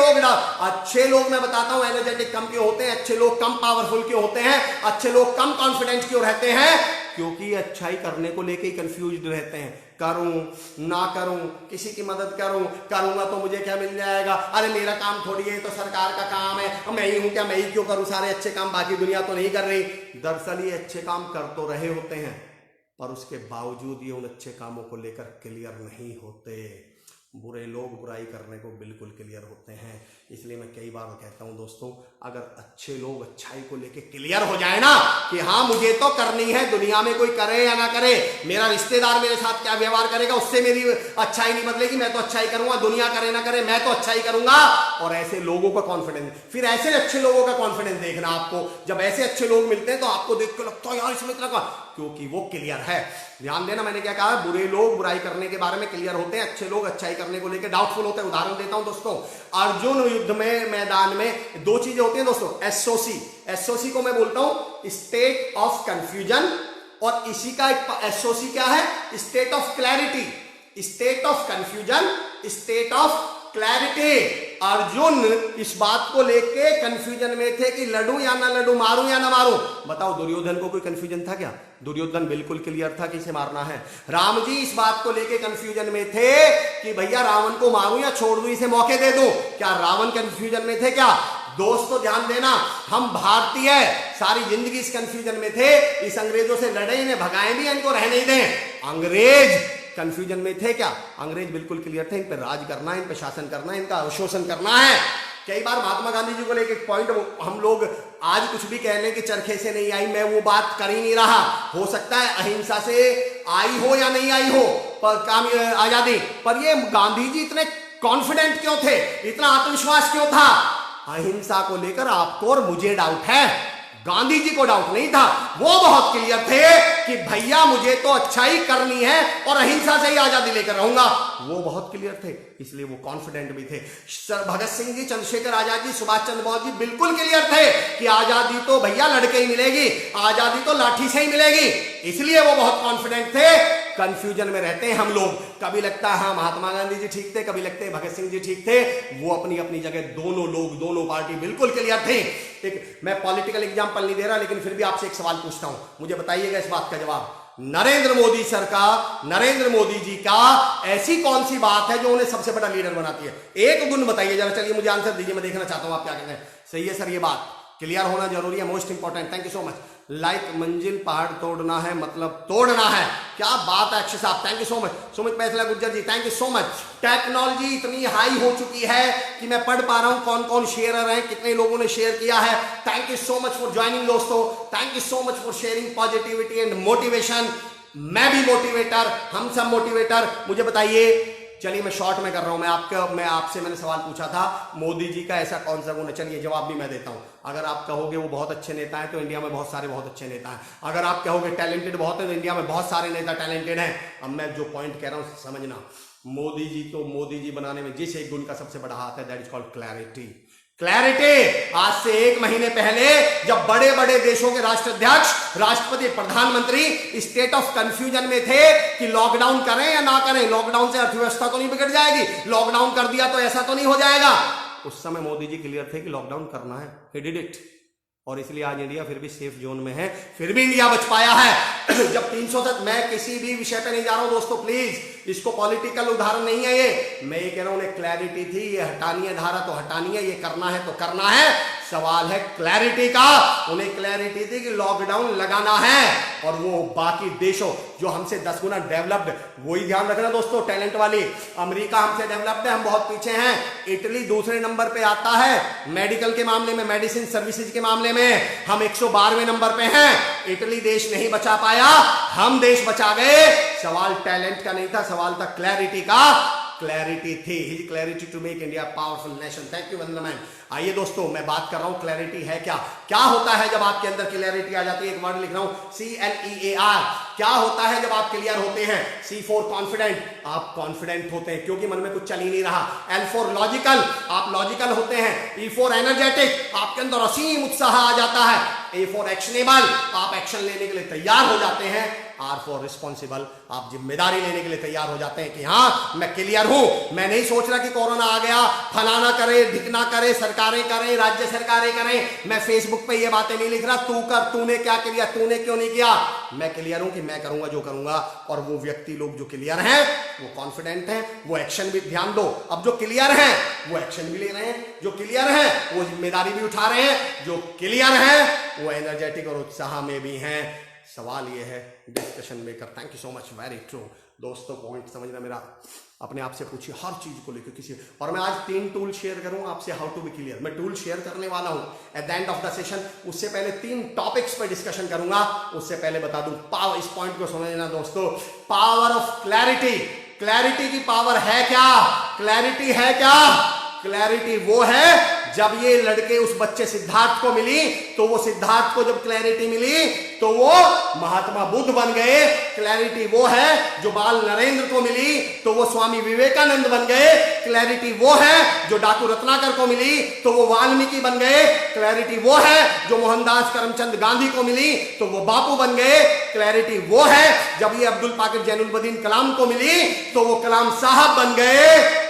लोग मैं बताता हूं एनर्जेटिक कम क्यों होते हैं, अच्छे लोग कम पावरफुल क्यों होते हैं, अच्छे लोग कम कॉन्फिडेंट क्यों रहते हैं? क्योंकि अच्छाई करने को लेकर ही कंफ्यूज्ड रहते हैं। करूं ना करूं, किसी की मदद करूं, करूंगा तो मुझे क्या मिल जाएगा, अरे मेरा काम थोड़ी है, तो सरकार का काम है, मैं ही हूं क्या, मैं ही क्यों करूं सारे अच्छे काम, बाकी दुनिया तो नहीं कर रही। दरअसल ये अच्छे काम कर तो रहे होते हैं, पर उसके बावजूद ये उन अच्छे कामों को लेकर क्लियर नहीं होते। बुरे लोग बुराई करने को बिल्कुल क्लियर होते हैं। इसलिए मैं कई बार कहता हूं दोस्तों, अगर अच्छे लोग अच्छाई को लेके क्लियर हो जाए ना कि हाँ मुझे तो करनी है, दुनिया में कोई करे या ना करे, मेरा रिश्तेदार मेरे साथ क्या व्यवहार करेगा उससे मेरी अच्छाई नहीं बदलेगी, मैं तो अच्छाई करूंगा, दुनिया करे ना करे मैं तो अच्छाई करूंगा। और ऐसे लोगों का कॉन्फिडेंस, फिर ऐसे अच्छे लोगों का कॉन्फिडेंस देखना आपको, जब ऐसे अच्छे लोग मिलते हैं तो आपको देख के लगता है यार इसमें इतना, क्योंकि वो क्लियर है। ध्यान देना, मैंने क्या कहा, बुरे लोग बुराई करने के बारे में क्लियर होते हैं, अच्छे लोग अच्छाई करने को लेकर डाउटफुल होते हैं। उदाहरण देता हूं दोस्तों, अर्जुन युद्ध में मैदान में दो चीजें होती हैं दोस्तों, एसओसी, एसओसी को मैं बोलता हूं स्टेट ऑफ कंफ्यूजन, और इसी का एक एसओसी क्या है, state of clarity. State of confusion, state of clarity. Arjun इस बात को लेके कंफ्यूजन में थे कि लड़ू या ना लड़ू, मारूं या ना मारूं। बताओ दुर्योधन को कोई कंफ्यूजन था क्या? दुर्योधन बिल्कुल क्लियर था कि इसे मारना है। राम जी इस बात को लेके कंफ्यूजन में थे कि भैया रावण को मारूं या छोड़ दूं, इसे मौके दे दूं। क्या रावण कंफ्यूजन में थे क्या? दोस्तों ध्यान देना, हम भारतीय सारी जिंदगी इस कंफ्यूजन में थे, इस अंग्रेजों से लड़े, इन्हें भगाए भी, इनको रहने ही दें। अंग्रेज कंफ्यूजन में थे क्या? अंग्रेज बिल्कुल क्लियर थे, इन पर राज करना है, इन पर शासन करना है, इनका अवशोषण करना है। कई बार महात्मा गांधी जी को लेकर एक पॉइंट, हम लोग आज कुछ भी कह लें कि चरखे से नहीं आई, मैं वो बात कर ही नहीं रहा। हो सकता है अहिंसा से आई हो या नहीं आई हो पर काम आजादी, पर ये गांधी जी इतने कॉन्फिडेंट क्यों थे, इतना आत्मविश्वास क्यों था? अहिंसा को लेकर आपको और मुझे डाउट है, गांधी जी को डाउट नहीं था। वो बहुत क्लियर थे कि भैया मुझे तो अच्छाई करनी है और अहिंसा से ही आजादी लेकर रहूंगा। वो बहुत क्लियर थे, इसलिए वो कॉन्फिडेंट भी थे। भगत सिंह जी, चंद्रशेखर आजाद जी, सुभाष चंद्र बोस जी बिल्कुल क्लियर थे कि आजादी तो भैया लड़के ही मिलेगी, आजादी तो लाठी से ही मिलेगी, इसलिए वो बहुत कॉन्फिडेंट थे। कंफ्यूजन में रहते हैं हम लोग, कभी लगता है हाँ महात्मा गांधी जी ठीक थे, कभी लगते हैं भगत सिंह जी ठीक थे। वो अपनी अपनी जगह दोनों लोग, दोनों पार्टी बिल्कुल क्लियर थे। एक मैं पॉलिटिकल एग्जांपल नहीं दे रहा, लेकिन फिर भी आपसे एक सवाल पूछता हूं, मुझे बताइएगा इस बात का जवाब। नरेंद्र मोदी सर का, नरेंद्र मोदी जी का ऐसी कौन सी बात है जो उन्हें सबसे बड़ा लीडर बनाती है? एक गुण बताइए जरा, चलिए मुझे आंसर दीजिए, मैं देखना चाहता हूं आप क्या कहते हैं। सही है सर, ये बात क्लियर होना जरूरी है, most important. Thank you so much. Like मंजिल पहाड़ तोड़ना है मतलब तोड़ना है, क्या बात है अक्षय साहब, thank you so much. Sumit Paisla Gurjar ji, thank you so much. Technology इतनी हाई हो चुकी है कि मैं पढ़ पा रहा हूं कौन कौन शेयरर हैं, कितने लोगों ने शेयर किया है। Thank you so much for joining दोस्तों, thank you so much for sharing positivity and motivation. मैं भी मोटिवेटर, हम सब मोटिवेटर। मुझे बताइए, चलिए मैं शॉर्ट में कर रहा हूं, मैं आपसे मैंने सवाल पूछा था मोदी जी का ऐसा कौन सा गुण है, चलिए जवाब भी मैं देता हूं। अगर आप कहोगे वो बहुत अच्छे नेता हैं तो इंडिया में बहुत सारे बहुत अच्छे नेता हैं। अगर आप कहोगे टैलेंटेड बहुत है तो इंडिया में बहुत सारे नेता टैलेंटेड हैं। अब मैं जो पॉइंट कह रहा हूं समझना, मोदी जी तो मोदी जी बनाने में जिस एक गुण का सबसे बड़ा हाथ है, that is called clarity. Clarity. आज से 1 महीने पहले जब बड़े बड़े देशों के राष्ट्राध्यक्ष, राष्ट्रपति, प्रधानमंत्री स्टेट ऑफ कंफ्यूजन में थे कि लॉकडाउन करें या ना करें, लॉकडाउन से अर्थव्यवस्था तो नहीं बिगड़ जाएगी, लॉकडाउन कर दिया तो ऐसा तो नहीं हो जाएगा, उस समय मोदी जी क्लियर थे कि लॉकडाउन करना है, ही डिड इट। और इसलिए आज इंडिया फिर भी सेफ जोन में है, फिर भी इंडिया बच पाया है। जब 300 तक, मैं किसी भी विषय पे नहीं जा रहा हूं दोस्तों, प्लीज, इसको पॉलिटिकल उदाहरण नहीं है ये, मैं ये कह रहा हूं उन्हें क्लैरिटी थी, ये हटानी है धारा तो हटानी है, ये करना है तो करना है। सवाल है क्लैरिटी का। उन्हें क्लैरिटी थी कि लॉकडाउन लगाना है, और वो बाकी देशों जो हमसे 10 गुना डेवलप्ड, वही ध्यान रखना दोस्तों, टैलेंट वाली। अमेरिका हमसे डेवलप्ड है, हम बहुत पीछे हैं। इटली दूसरे नंबर पे आता है मेडिकल के मामले में, मेडिसिन सर्विसेज के मामले में, हम 112वें नंबर पे हैं। इटली देश नहीं बचा पाया, हम देश बचा गए। सवाल टैलेंट का नहीं था, सवाल था क्लैरिटी का। क्लैरिटी थी, his clarity to make India powerful nation. Thank you वंदनामैन। आइए दोस्तों, मैं बात कर रहा हूं क्लैरिटी है क्या, क्या होता है जब आपके अंदर क्लैरिटी आ जाती है। एक वर्ड लिख रहा हूं, CLEAR। क्या होता है जब आप क्लियर होते हैं? C फॉर कॉन्फिडेंट, आप कॉन्फिडेंट होते हैं क्योंकि मन में कुछ चल ही नहीं रहा। L फॉर लॉजिकल, आप लॉजिकल होते हैं। E फॉर एनर्जेटिक, आपके अंदर असीम उत्साह आ जाता है। A फॉर एक्शनेबल, आप एक्शन लेने के लिए तैयार हो जाते हैं। R for responsible. आप जिम्मेदारी लेने के लिए तैयार हो जाते हैं कि हाँ मैं क्लियर हूं, मैं नहीं सोच रहा कि कोरोना आ गया फलाना करे ढिकना करे, सरकारें करें, राज्य सरकारें करें, मैं फेसबुक पे ये बातें नहीं लिख रहा तू कर, तूने क्या किया, तूने क्यों नहीं किया। मैं क्लियर हूं कि मैं करूंगा जो करूंगा, और वो व्यक्ति लोग जो क्लियर हैं वो कॉन्फिडेंट हैं, वो एक्शन भी, ध्यान दो, अब जो क्लियर हैं वो एक्शन भी ले रहे हैं, जो क्लियर हैं वो जिम्मेदारी भी उठा रहे हैं, जो क्लियर हैं वो एनर्जेटिक और उत्साह में भी हैं। सवाल ये है discussion maker. Thank you so much, very true दोस्तों। पॉइंट समझना मेरा, अपने आप से पूछिए हर चीज को लेकर किसी। और मैं आज 3 टूल शेयर करूं आपसे, हाउ टू बी क्लियर। मैं टूल शेयर करने वाला हूं at the end of the session. उससे पहले 3 टॉपिक्स पर डिस्कशन करूंगा। उससे पहले बता दूं पावर, इस पॉइंट को समझना दोस्तों, पावर ऑफ क्लैरिटी। क्लैरिटी की पावर है क्या? क्लैरिटी है क्या? क्लैरिटी वो है जब ये लड़के उस बच्चे सिद्धार्थ को मिली, तो वो सिद्धार्थ को जब क्लैरिटी मिली तो वो महात्मा बुद्ध बन गए। क्लैरिटी वो है जो बाल नरेंद्र को मिली तो वो स्वामी विवेकानंद बन गए। क्लैरिटी वो है जो डाकू रत्नाकर को मिली तो वो वाल्मीकि बन गए। क्लैरिटी वो है जो मोहनदास करमचंद गांधी को मिली तो वो बापू बन गए। क्लैरिटी वो है जब ये अब्दुल पाकिर जैनुलबदीन कलाम को मिली तो वो कलाम साहब बन गए।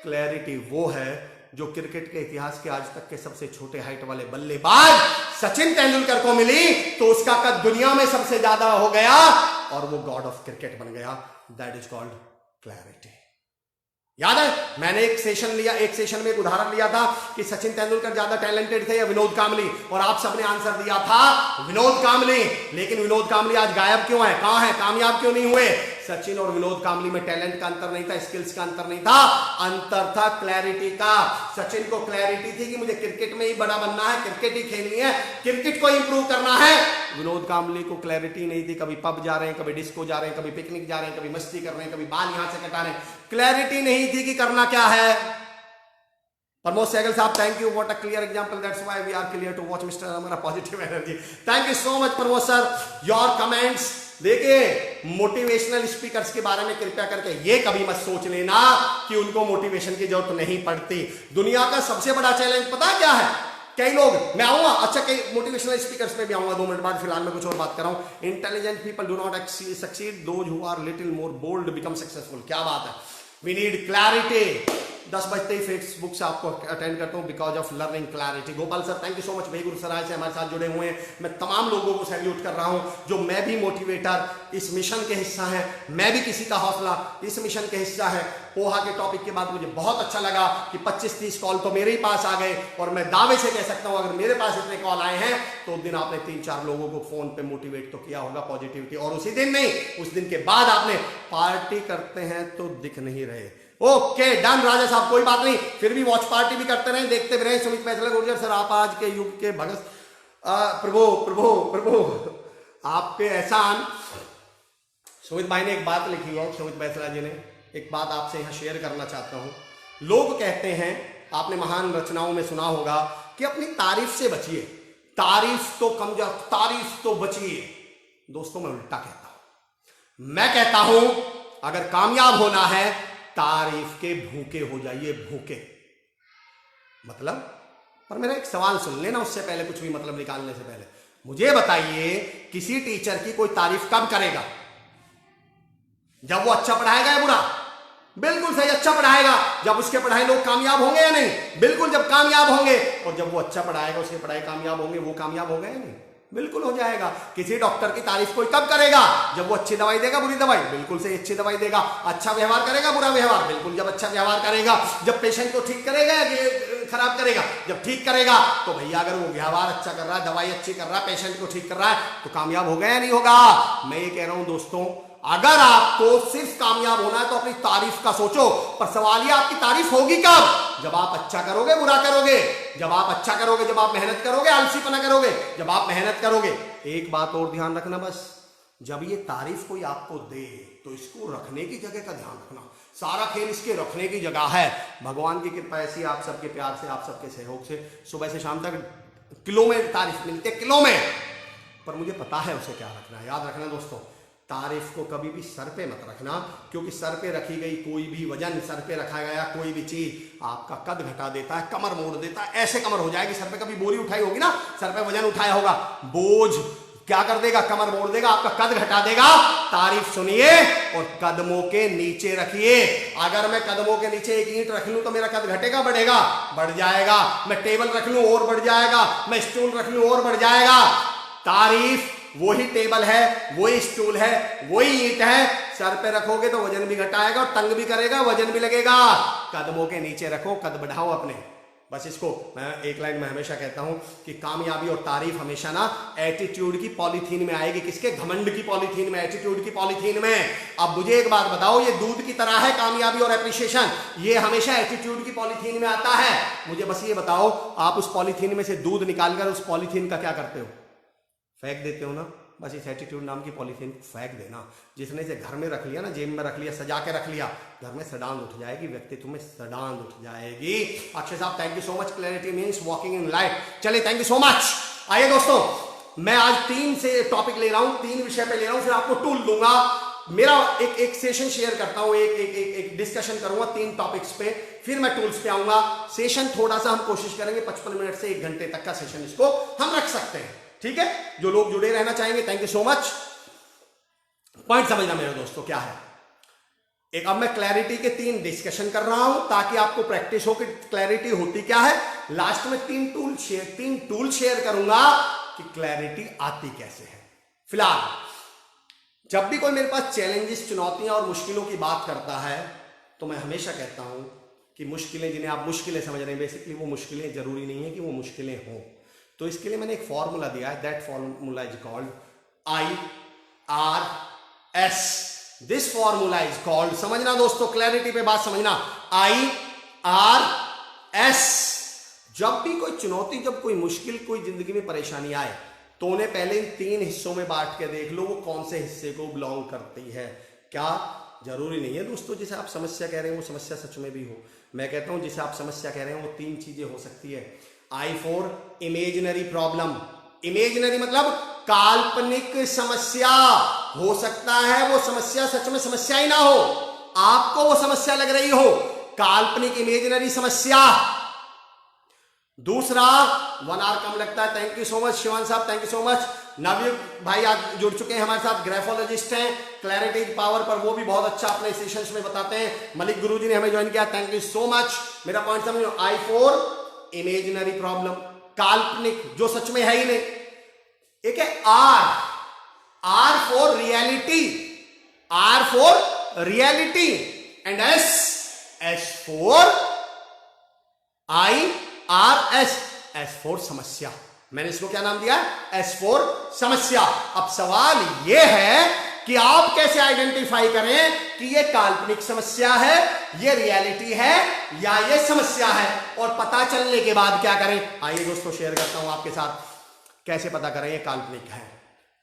क्लैरिटी वो है जो क्रिकेट के इतिहास के आज तक के सबसे छोटे हाइट वाले बल्लेबाज सचिन तेंदुलकर को मिली तो उसका कद दुनिया में सबसे ज्यादा हो गया और वो गॉड ऑफ क्रिकेट बन गया। That is called clarity. याद है मैंने एक सेशन में एक उदाहरण लिया था कि सचिन तेंदुलकर ज्यादा टैलेंटेड थे या विनोद कांबली, और आप सबने आंसर दिया था विनोद कांबली। लेकिन विनोद कांबली आज गायब क्यों है, कहां है, कामयाब क्यों नहीं हुए? सचिन और विनोद कांबली में टैलेंट का अंतर नहीं था, स्किल्स का अंतर नहीं था, अंतर था क्लैरिटी का। सचिन को क्लैरिटी थी कि मुझे क्रिकेट में ही बड़ा बनना है, क्रिकेट ही खेलनी है, क्रिकेट को इंप्रूव करना है। विनोद कांबली को क्लैरिटी नहीं थी, कभी पब जा रहे हैं, कभी डिस्को जा रहे हैं, कभी पिकनिक जा रहे हैं, कभी मस्ती कर रहे हैं, कभी बाल यहां से कटा रहे हैं। क्लैरिटी नहीं थी कि करना क्या है। प्रमोद सहगल साहब, thank you, what a clear example, that's why we are clear to watch mister हमारा positive energy. Thank you so much Pramod sir, your comments. देखिए मोटिवेशनल स्पीकर्स के बारे में कृपया करके ये कभी मत सोच लेना कि उनको मोटिवेशन की जरूरत नहीं पड़ती। दुनिया का सबसे बड़ा चैलेंज पता क्या है? कई लोग, मैं आऊंगा, अच्छा कई मोटिवेशनल स्पीकर्स पे भी आऊंगा 2 मिनट बाद, फिलहाल मैं कुछ और बात कर रहा हूं। Intelligent people do not succeed, those who are little more bold become successful. क्या बात है, वी नीड क्लैरिटी। 10 बजते ही फेसबुक से आपको अटेंड करता हूं because of learning clarity. Gopal sir, thank you so much, भाई गुरुसराय से हमारे साथ जुड़े हुए हैं। मैं तमाम लोगों को सैल्यूट कर रहा हूं जो मैं भी मोटिवेटर इस मिशन के हिस्सा है, मैं भी किसी का हौसला इस मिशन के हिस्सा है। पोहा के टॉपिक के बाद मुझे बहुत अच्छा लगा कि 25-30 कॉल तो मेरे ही पास आ गए, और मैं दावे से कह सकता हूं अगर मेरे पास इतने कॉल आए हैं तो उस दिन आपने 3-4 लोगों को फोन पे मोटिवेट तो किया होगा पॉजिटिविटी। और उसी दिन नहीं, उस दिन के बाद आपने पार्टी करते हैं तो दिख नहीं रहे। ओके डन राजा साहब, कोई बात नहीं, फिर भी वॉच पार्टी भी करते रहे, देखते भी रहे। सुमित फैसला गुर्जर सर, आप आज के युग के भगत प्रभु प्रभु प्रभु आपके एहसान। सुमित भाई ने एक बात लिखी है, सुमित फैसला जी ने एक बात आपसे यहां शेयर करना चाहता हूं। लोग कहते हैं, आपने महान रचनाओं में सुना होगा कि अपनी तारीफ से बचिए, तारीफ तो कमजोर, तारीफ तो बचिए। दोस्तों मैं उल्टा कहता हूं, मैं कहता हूं अगर कामयाब होना है तारीफ के भूखे हो जाइए, भूखे। मतलब, पर मेरा एक सवाल सुन लेना उससे पहले, कुछ भी मतलब निकालने से पहले मुझे बताइए किसी टीचर की कोई तारीफ कब करेगा? जब वो अच्छा पढ़ाएगा या बुरा? बिल्कुल सही, अच्छा पढ़ाएगा। जब उसके पढ़ाई लोग कामयाब होंगे या नहीं? बिल्कुल, जब कामयाब होंगे। और जब वो अच्छा पढ़ाएगा उसके पढ़ाई कामयाब होंगे, वो कामयाब होगा या नहीं? बिल्कुल हो जाएगा। किसी डॉक्टर की तारीफ कोई कब करेगा? जब वो अच्छी दवाई देगा, बुरी दवाई? बिल्कुल से अच्छी दवाई देगा। अच्छा व्यवहार करेगा, बुरा व्यवहार? बिल्कुल, जब अच्छा व्यवहार करेगा। जब पेशेंट को ठीक करेगा या खराब करेगा? जब ठीक करेगा। तो भैया अगर वो व्यवहार अच्छा कर रहा है, दवाई अच्छी कर रहा है, पेशेंट को ठीक कर रहा है, तो कामयाब होगा या नहीं होगा? मैं ये कह रहा हूं दोस्तों, अगर आपको सिर्फ कामयाब होना है तो अपनी तारीफ का सोचो। पर सवाल ये, आपकी तारीफ होगी कब? जब आप अच्छा करोगे, बुरा करोगे? जब आप अच्छा करोगे, जब आप मेहनत करोगे, आलसीपना करोगे? जब आप मेहनत करोगे। एक बात और ध्यान रखना, बस जब ये तारीफ कोई आपको दे तो इसको रखने की जगह का ध्यान रखना। सारा खेल इसके रखने की जगह है। भगवान की कृपा ऐसी, आप सबके प्यार से, आप सबके सहयोग से सुबह से शाम तक किलो में तारीफ मिलती है, किलो में। पर मुझे पता है उसे क्या रखना है। याद रखना दोस्तों, तारीफ को कभी भी सर पे मत रखना, क्योंकि सर पे रखी गई कोई भी वजन, सर पे रखा गया कोई भी चीज आपका कद घटा देता है, कमर मोड़ देता है। ऐसे कमर हो जाएगी, सर पे कभी बोरी उठाई होगी ना, सर पे वजन उठाया होगा, बोझ क्या कर देगा, कमर मोड़ देगा, आपका कद घटा देगा। तारीफ सुनिए और कदमों के नीचे रखिए। अगर मैं कदमों के नीचे एक ईंट रख लूं तो मेरा कद घटेगा, बढ़ेगा? बढ़ जाएगा। मैं टेबल रख लूं और बढ़ जाएगा, मैं स्टूल रख लूं और बढ़ जाएगा। तारीफ वही टेबल है, वही स्टूल है, वही ईंट है, सर पे रखोगे तो वजन भी घटाएगा और तंग भी करेगा, वजन भी लगेगा। कदमों के नीचे रखो, कद बढ़ाओ अपने। बस इसको मैं एक लाइन में हमेशा कहता हूं कि कामयाबी और तारीफ हमेशा ना एटीट्यूड की पॉलीथीन में आएगी। किसके? घमंड की पॉलीथीन में, एटीट्यूड की पॉलीथीन में। अब मुझे एक बात बताओ, ये दूध की तरह है कामयाबी और एप्रिसिएशन, ये हमेशा एटीट्यूड की पॉलीथीन में आता है। मुझे बस ये बताओ, आप उस पॉलीथीन में से दूध निकालकर उस पॉलीथीन का क्या करते हो? फेंक देते हो ना। बस इस एटीट्यूड नाम की पॉलीथीन को फेंक देना। जिसने इसे घर में रख लिया ना, जेब में रख लिया, सजा के रख लिया, घर में सडांध उठ जाएगी, व्यक्तित्व में सडांध उठ जाएगी। अक्षय साहब thank you so much. Clarity means walking in light. चलिए थैंक यू सो मच। आइए दोस्तों, मैं आज 3 से टॉपिक ले रहा हूं, 3 विषय पे ले रहा हूं, फिर आपको टूल दूंगा। मेरा एक सेशन शेयर करता हूं, एक डिस्कशन करूंगा 3 टॉपिक्स पे, फिर मैं टूल्स पे आऊंगा। सेशन थोड़ा सा हम कोशिश करेंगे 55 मिनट से 1 घंटे तक का सेशन इसको हम रख सकते हैं, ठीक है? जो लोग जुड़े रहना चाहेंगे, thank you so much. Point समझना मेरे दोस्तों क्या है। एक अब मैं क्लैरिटी के 3 डिस्कशन कर रहा हूं ताकि आपको प्रैक्टिस हो कि क्लैरिटी होती क्या है। लास्ट में 3 टूल शेयर करूंगा कि क्लैरिटी आती कैसे है। फिलहाल जब भी कोई मेरे पास चैलेंजेस, चुनौतियां और मुश्किलों की बात करता है तो मैं हमेशा कहता हूं कि मुश्किलें, जिन्हें आप मुश्किलें समझ रहे हैं, बेसिकली वो मुश्किलें जरूरी नहीं है कि वो मुश्किलें हों। तो इसके लिए मैंने एक फॉर्मूला दिया है, that formula is called IRS। This formula is called, समझना दोस्तों, क्लैरिटी पे बात समझना, IRS। जब भी कोई चुनौती, जब कोई मुश्किल, कोई जिंदगी में परेशानी आए तो उन्हें पहले इन 3 हिस्सों में बांट के देख लो वो कौन से हिस्से को बिलोंग करती है। क्या जरूरी नहीं है दोस्तों जिसे आप समस्या कह रहे हैं वो समस्या सच में भी हो। मैं कहता हूं जिसे आप समस्या कह रहे हैं वो 3 चीजें हो सकती है। I for imaginary problem. Imaginary मतलब काल्पनिक समस्या। हो सकता है वो समस्या सच में समस्या ही ना हो, आपको वो समस्या लग रही हो, काल्पनिक इमेजिनरी समस्या। दूसरा, 1 आवर कम लगता है, thank you so much Shivan साहब, thank you so much. Navyug भाई आज जुड़ चुके हैं हमारे साथ, ग्राफोलॉजिस्ट हैं, क्लैरिटी पावर पर वो भी बहुत अच्छा अपने सेशंस में बताते हैं। मलिक गुरुजी ने हमें ज्वाइन किया, थैंक यू सो मच। मेरा पॉइंट समझो, I for इमेजिनरी प्रॉब्लम, काल्पनिक, जो सच में है ही नहीं। एक है R for reality, R for reality, and S for IRS, S for समस्या। मैंने इसको क्या नाम दिया? S फॉर समस्या। अब सवाल यह है कि आप कैसे आइडेंटिफाई करें कि ये काल्पनिक समस्या है, ये रियलिटी है या ये समस्या है, और पता चलने के बाद क्या करें। आइए दोस्तों शेयर करता हूं आपके साथ कैसे पता करें ये काल्पनिक है।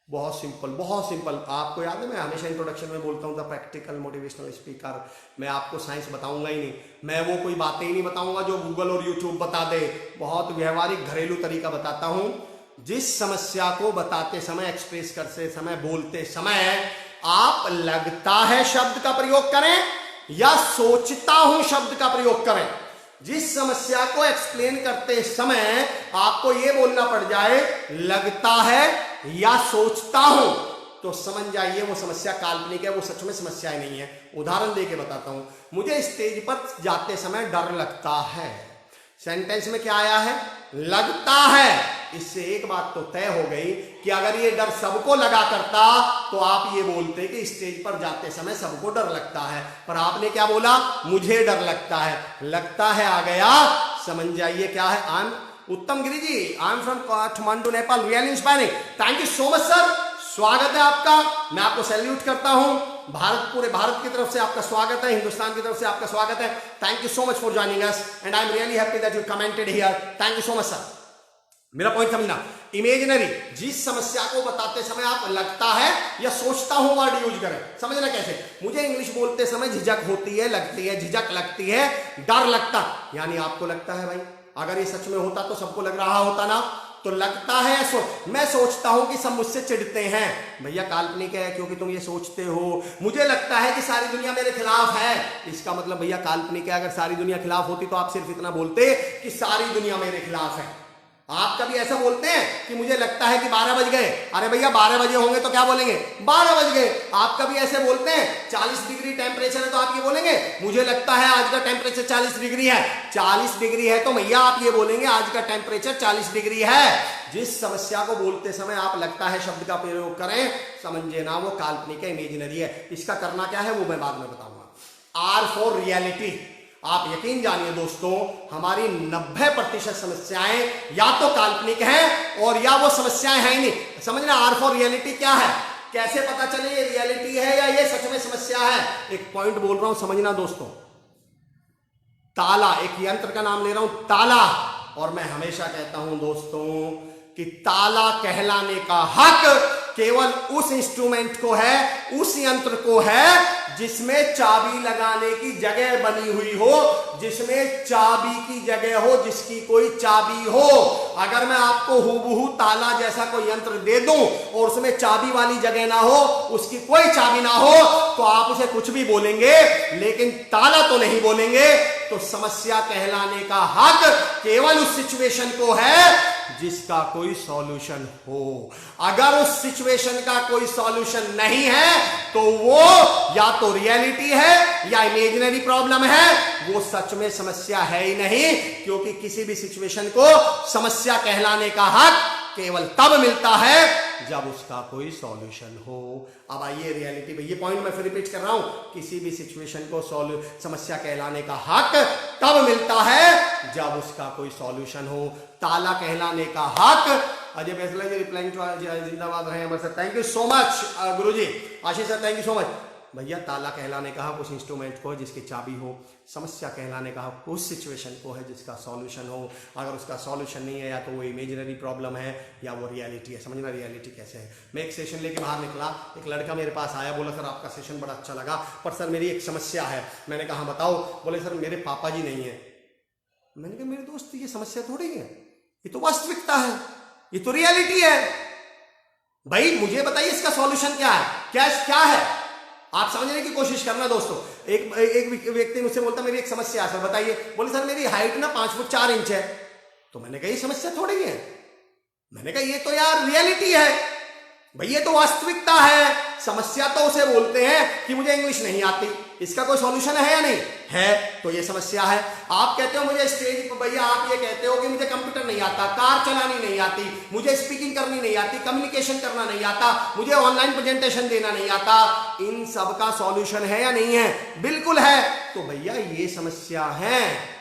बहुत सिंपल, बहुत सिंपल। आपको याद है मैं हमेशा इंट्रोडक्शन में बोलता हूं द प्रैक्टिकल मोटिवेशनल स्पीकर। मैं आपको साइंस बताऊंगा ही नहीं, मैं वो कोई बातें ही नहीं बताऊंगा जो गूगल और यूट्यूब बता दे। बहुत व्यवहारिक घरेलू तरीका बताता हूं। जिस समस्या को बताते समय, एक्सप्रेस करते समय, बोलते समय आप लगता है शब्द का प्रयोग करें या सोचता हूं शब्द का प्रयोग करें। जिस समस्या को एक्सप्लेन करते समय आपको यह बोलना पड़ जाए लगता है या सोचता हूं, तो समझ जाइए वो समस्या काल्पनिक है, वो सच में समस्या ही नहीं है। उदाहरण देके बताता हूं, मुझे स्टेज पर जाते समय डर लगता है। सेंटेंस में क्या आया है? लगता है। इससे एक बात तो तय हो गई कि अगर ये डर सबको लगा करता तो आप ये बोलते कि स्टेज पर जाते समय सबको डर लगता है, पर आपने क्या बोला? मुझे डर लगता है। लगता है आ गया, समझ जाइए क्या है। I am Uttam Giri ji, I am from Kathmandu Nepal, really inspiring, thank you so much sir, स्वागत है आपका, मैं आपको सैल्यूट करता हूं। पूरे भारत की तरफ से आपका स्वागत है, हिंदुस्तान की तरफ से आपका स्वागत है। Thank you so much for joining us and I am really happy that you commented here, thank you so much sir. मेरा पॉइंट समझना, इमेजिनरी, जिस समस्या को बताते समय आप लगता है या सोचता हूं वर्ड यूज करें। समझना कैसे? मुझे इंग्लिश बोलते समय झिझक होती है, लगती है, झिझक लगती है, डर लगता, यानी आपको लगता है भाई, अगर ये सच में होता तो सबको लग रहा होता ना, तो लगता है मैं सोचता हूं कि सब मुझसे चिढ़ते हैं। भैया काल्पनिक है क्योंकि तुम ये सोचते हो। मुझे लगता है कि सारी दुनिया मेरे खिलाफ है, इसका मतलब भैया काल्पनिक है। अगर सारी दुनिया खिलाफ होती तो आप सिर्फ इतना बोलते कि सारी दुनिया मेरे खिलाफ है। आप कभी ऐसा बोलते हैं कि मुझे लगता है कि 12 बज गए? अरे भैया 12 बजे होंगे तो क्या बोलेंगे? 12 बज गए। आप कभी ऐसे बोलते हैं 40 डिग्री टेम्परेचर है तो आप ये बोलेंगे मुझे लगता है आज का टेम्परेचर 40 डिग्री है। 40 डिग्री है तो भैया आप ये बोलेंगे आज का टेम्परेचर 40 डिग्री है। जिस समस्या को बोलते समय आप लगता है शब्द का प्रयोग करें, समझे ना, वो काल्पनिक है, इमेजिनरी है। इसका करना क्या है वो मैं बाद में बताऊंगा। R for reality. आप यकीन जानिए दोस्तों, हमारी 90% समस्याएं या तो काल्पनिक हैं और या वो समस्याएं हैं ही नहीं। समझना, आर फॉर रियलिटी क्या है, कैसे पता चले ये रियलिटी है या ये सच में समस्या है। एक पॉइंट बोल रहा हूं, समझना दोस्तों। ताला, एक यंत्र का नाम ले रहा हूं, ताला। और मैं हमेशा कहता हूं दोस्तों कि ताला कहलाने का हक केवल उस इंस्ट्रूमेंट को है, उस यंत्र को है जिसमें चाबी लगाने की जगह बनी हुई हो, जिसमें चाबी की जगह हो, जिसकी कोई चाबी हो। अगर मैं आपको हूबहू ताला जैसा कोई यंत्र दे दूं और उसमें चाबी वाली जगह ना हो, उसकी कोई चाबी ना हो, तो आप उसे कुछ भी बोलेंगे लेकिन ताला तो नहीं बोलेंगे। तो समस्या कहलाने का हक केवल उस सिचुएशन को है जिसका कोई सॉल्यूशन हो। अगर उस सिचुएशन का कोई सॉल्यूशन नहीं है तो वो या तो रियलिटी है या इमेजिनरी प्रॉब्लम है, वो सच में समस्या है ही नहीं। क्योंकि किसी भी सिचुएशन को समस्या कहलाने का हक केवल तब मिलता है जब उसका कोई सॉल्यूशन हो। अब आइए रियलिटी पे, ये पॉइंट मैं फिर रिपीट कर रहा हूं, किसी भी सिचुएशन को समस्या कहलाने का हक तब मिलता है जब उसका कोई सॉल्यूशन हो। ताला कहलाने का हक, अजय फैसला जी रिप्लाइंग टू जिंदाबाद रहे हमारे साथ, thank you so much Guruji, Ashish sir thank you so much. भैया ताला कहलाने का हक उस इंस्ट्रूमेंट को है जिसकी चाबी हो, समस्या कहलाने का हक उस सिचुएशन को है जिसका सॉल्यूशन हो। अगर उसका सॉल्यूशन नहीं है या तो वो इमेजिनरी प्रॉब्लम है या वो रियलिटी है। समझना रियलिटी कैसे है। मैं एक सेशन लेके बाहर निकला, एक लड़का मेरे पास आया, बोला सर आपका सेशन बड़ा अच्छा लगा पर सर मेरी एक समस्या है। मैंने कहा बताओ। बोले सर मेरे पापा जी नहीं है। मैंने कहा मेरे दोस्त ये समस्या थोड़ी है, ये तो वास्तविकता है, ये तो रियलिटी है। भाई मुझे बताइए इसका सॉल्यूशन क्या है, क्या है। आप समझने की कोशिश करना दोस्तों। एक व्यक्ति मुझसे बोलता मेरी एक समस्या है सर बताइए। बोले सर मेरी हाइट ना 5 फुट 4 इंच है। तो मैंने कहा ये समस्या थोड़ी है। मैंने कहा ये तो यार रियलिटी है भाई, ये तो वास्तविकता है। समस्या तो उसे बोलते हैं कि मुझे इंग्लिश नहीं आती, इसका कोई सॉल्यूशन है या नहीं है, तो ये समस्या है। आप कहते हो मुझे स्टेज पर, भैया आप ये कहते हो कि मुझे कंप्यूटर नहीं आता, कार चलानी नहीं आती, मुझे स्पीकिंग करनी नहीं आती, कम्युनिकेशन करना नहीं आता, मुझे ऑनलाइन प्रेजेंटेशन देना नहीं आता, इन सब का सॉल्यूशन है या नहीं है? बिल्कुल है। तो भैया ये समस्या है।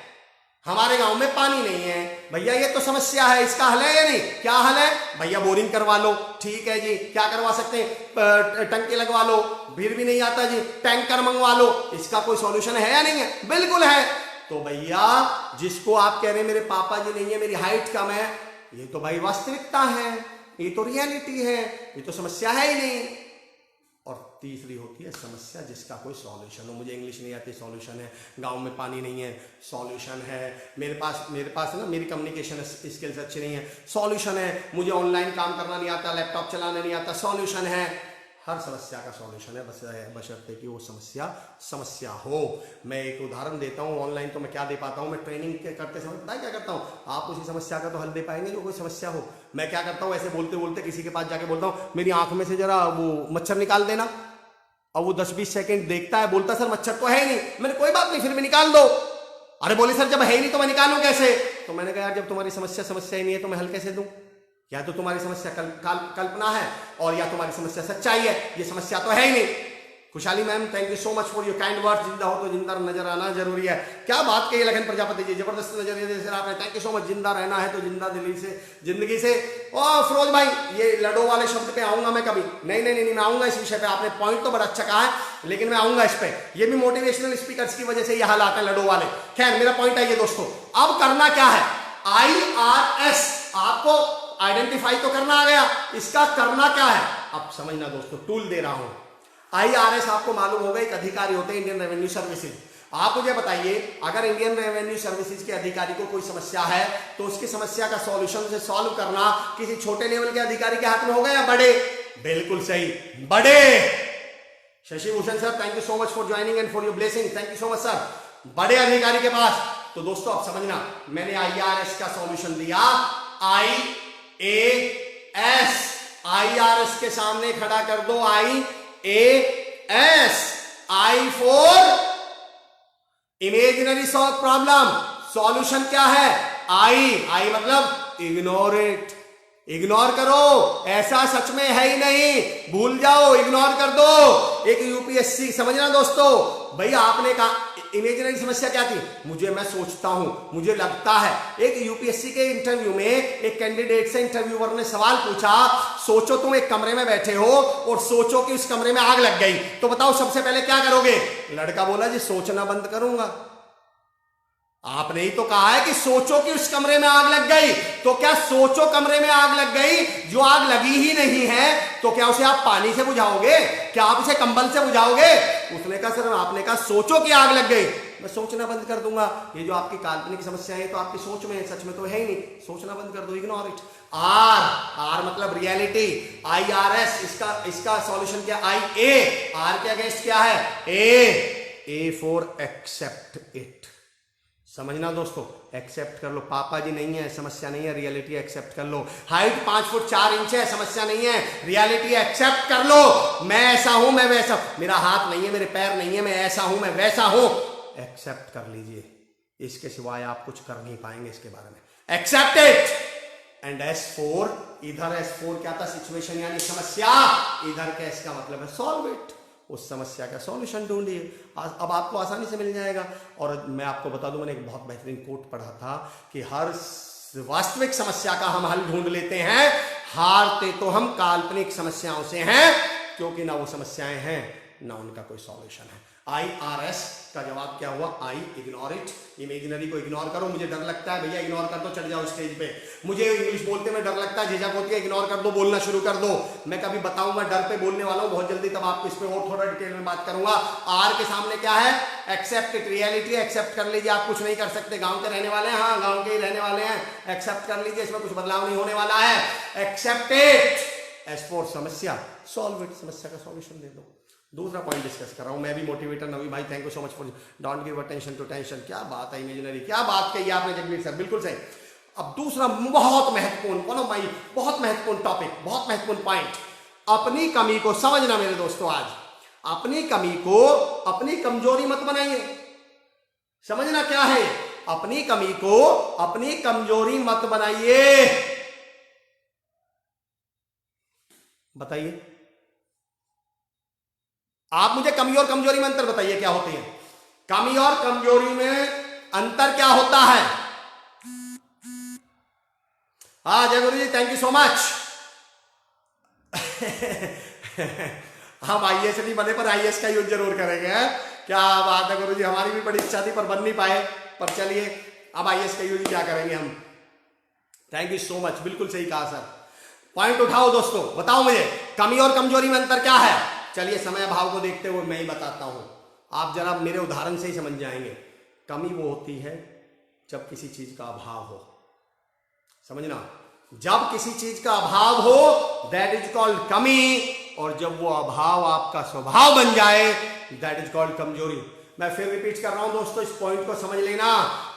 हमारे गांव में पानी नहीं है, भैया ये तो समस्या है, इसका हल है या नहीं? क्या हल है? भैया बोरिंग करवा लो। ठीक है जी, क्या करवा सकते हैं? टंकी लगवा लो। फिर भी नहीं आता जी, टैंकर मंगवा लो। इसका कोई सॉल्यूशन है या नहीं है? बिल्कुल है। तो भैया जिसको आप कह रहे हैं मेरे पापा जी नहीं है, मेरी हाइट कम है, ये तो भाई वास्तविकता है, ये तो रियलिटी है, ये तो समस्या है ही नहीं। और तीसरी होती है समस्या जिसका कोई सॉल्यूशन हो। मुझे इंग्लिश नहीं आती, सॉल्यूशन है। गांव में पानी नहीं है, सॉल्यूशन है। मेरे पास ना मेरी कम्युनिकेशन स्किल्स अच्छी नहीं है, सॉल्यूशन है। मुझे ऑनलाइन काम करना नहीं आता, लैपटॉप चलाना नहीं आता, सॉल्यूशन है। हर समस्या का सॉल्यूशन है, बशर्ते कि वो समस्या हो। मैं एक उदाहरण देता हूँ। ऑनलाइन तो मैं क्या दे पाता हूँ, मैं ट्रेनिंग करते समय पता है क्या करता हूँ, आप उसी समस्या का तो हल दे पाएंगे जो कोई समस्या हो। मैं क्या करता हूँ, ऐसे बोलते बोलते किसी के पास जाके बोलता हूँ मेरी आंख में से जरा वो मच्छर निकाल देना। और वो 10-20 सेकंड देखता है, बोलता सर मच्छर तो है ही नहीं। मैंने कोई बात नहीं, फिर भी निकाल दो। अरे बोले सर जब है ही नहीं तो मैं निकालूं कैसे? तो मैंने कहा यार जब तुम्हारी समस्या ही नहीं है तो मैं हल कैसे दूं? या तो तुम्हारी समस्या कल्पना है और या तुम्हारी समस्या सच्चाई है। ये समस्या तो है ही नहीं। खुशहाली ma'am thank you so much for your kind words. जिंदा हो तो जिंदा नजर आना जरूरी है। क्या बात कही लखन प्रजापति जी, जबरदस्त नजरिए से आपने, थैंक यू सो मच। जिंदा रहना है तो जिंदा जिंदगी से। और फिरोज भाई ये लडो वाले शब्द पे आऊंगा मैं कभी। नहीं मैं आऊंगा इस विषय पे। आपने पॉइंट तो बड़ा अच्छा कहा है लेकिन मैं आऊंगा इस पे। ये भी मोटिवेशनल स्पीकर्स की वजह से ये हाल आता है लडो वाले। खैर मेरा पॉइंट है ये दोस्तों। अब करना क्या है, IRS आपको आइडेंटिफाई तो करना आ गया, इसका करना क्या है अब समझना दोस्तों। टूल दे रहा हूं। IRS आपको मालूम होगा एक अधिकारी होते हैं, इंडियन रेवेन्यू सर्विसेज। आप मुझे बताइए अगर इंडियन रेवेन्यू सर्विसेज के अधिकारी को कोई समस्या है तो उसकी समस्या का सॉल्यूशन से सॉल्व करना किसी छोटे लेवल के अधिकारी के हाथ में होगा या बड़े? बिल्कुल सही, बड़े। Shashi Bhushan sir thank you so much for joining and for your blessing, thank you so much sir. बड़े अधिकारी के पास। तो दोस्तों आप समझना, मैंने IRS का सॉल्यूशन दिया IAS, IRS के सामने खड़ा कर दो IAS। I for imaginary solve problem, solution क्या है? I मतलब इग्नोर इट, इग्नोर करो, ऐसा सच में है ही नहीं, भूल जाओ, इग्नोर कर दो। एक यूपीएससी, समझना दोस्तों, भाई आपने कहा इमेजिनरी समस्या क्या थी? मैं सोचता हूं, मुझे लगता है। एक यूपीएससी के इंटरव्यू में एक कैंडिडेट से इंटरव्यूअर ने सवाल पूछा, सोचो तुम एक कमरे में बैठे हो और सोचो कि उस कमरे में आग लग गई, तो बताओ सबसे पहले क्या करोगे? लड़का बोला जी सोचना बंद करूंगा। आपने ही तो कहा है कि सोचो कि उस कमरे में आग लग गई, तो क्या सोचो कमरे में आग लग गई? जो आग लगी ही नहीं है तो क्या उसे आप पानी से बुझाओगे? क्या आप उसे कंबल से बुझाओगे? उसने कहा सर, आपने कहा सोचो कि आग लग गई, मैं सोचना बंद कर दूंगा। ये जो आपकी काल्पनिक समस्या है तो आपकी सोच में है, सच में तो है ही नहीं, सोचना बंद कर दो, इग्नोर इट। आर मतलब रियलिटी, IRS, इसका सॉल्यूशन क्या? IA, आर के अगेंस्ट क्या है? A for accept it. समझना दोस्तों, एक्सेप्ट कर लो, पापा जी नहीं है, समस्या नहीं है, रियलिटी एक्सेप्ट कर लो। हाइट 5 फुट 4 इंच है, समस्या नहीं है, रियलिटी एक्सेप्ट कर लो। मैं ऐसा हूं, मैं वैसा, मेरा हाथ नहीं है, मेरे पैर नहीं है, मैं ऐसा हूं, मैं वैसा हूं, एक्सेप्ट कर लीजिए। इसके सिवाय आप कुछ कर नहीं पाएंगे इसके बारे में। Accept it. एंड S4, इधर S4 क्या था? सिचुएशन यानी समस्या, इधर का S का मतलब है सॉल्व इट। उस समस्या का सॉल्यूशन ढूंढिए, अब आपको आसानी से मिल जाएगा। और मैं आपको बता दूं, मैंने एक बहुत बेहतरीन कोट पढ़ा था कि हर वास्तविक समस्या का हम हल ढूंढ लेते हैं, हारते तो हम काल्पनिक समस्याओं से हैं, क्योंकि ना वो समस्याएं हैं ना उनका कोई सॉल्यूशन है। IRS का जवाब क्या हुआ? I ignore it. इमेजिनरी को इग्नोर करो। मुझे डर लगता है भैया, इग्नोर कर दो, चढ़ जाओ स्टेज पे। मुझे इंग्लिश बोलते में डर लगता है, झिझक होती है, इग्नोर कर दो, बोलना शुरू कर दो। मैं कभी बताऊंगा डर पे बोलने वाला हूं बहुत जल्दी, तब आपको इस पे और थोड़ा डिटेल में बात करूंगा। R के सामने क्या है? एक्सेप्ट इट, रियलिटी एक्सेप्ट कर लीजिए। आप कुछ नहीं कर सकते, गांव के रहने वाले हैं, हाँ गांव के ही रहने वाले हैं, एक्सेप्ट कर लीजिए, इसमें कुछ बदलाव नहीं होने वाला है। Accept it. S4 समस्या, सॉल्व इट, समस्या का सॉल्यूशन दे दो। दूसरा पॉइंट डिस्कस कर रहा हूं, मैं भी मोटिवेटर नवी भाई, thank you so much for don't give attention to tension. क्या बात है इमेजिनरी, क्या बात कही आपने जगमीत सर, बिल्कुल सही। अब दूसरा बहुत महत्वपूर्ण, वन ऑफ माई बहुत महत्वपूर्ण टॉपिक, बहुत महत्वपूर्ण पॉइंट, अपनी कमी को समझना मेरे दोस्तों। आज अपनी कमी को अपनी कमजोरी मत बनाइए। समझना क्या है? अपनी कमी को अपनी कमजोरी मत बनाइए। बताइए आप मुझे, कमी और कमजोरी में अंतर बताइए, क्या होती है कमी और कमजोरी में अंतर, क्या होता है? हाँ जय गुरु जी, थैंक यू सो मच। हम IAS नहीं बने पर IAS का यूज जरूर करेंगे। क्या बात है गुरु जी, हमारी भी बड़ी इच्छा थी पर बन नहीं पाए, पर चलिए अब IAS का यूज क्या करेंगे हम। थैंक यू सो मच, बिल्कुल सही कहा सर। पॉइंट उठाओ दोस्तों, बताओ मुझे कमी और कमजोरी में अंतर क्या है। चलिए समय अभाव को देखते हुए मैं ही बताता हूं, आप जरा मेरे उदाहरण से ही समझ जाएंगे। कमी वो होती है जब किसी चीज का अभाव हो। समझना, जब किसी चीज का अभाव हो दैट इज कॉल्ड कमी, और जब वो अभाव आपका स्वभाव बन जाए दैट इज कॉल्ड कमजोरी। मैं फिर रिपीट कर रहा हूं दोस्तों, इस पॉइंट को समझ लेना।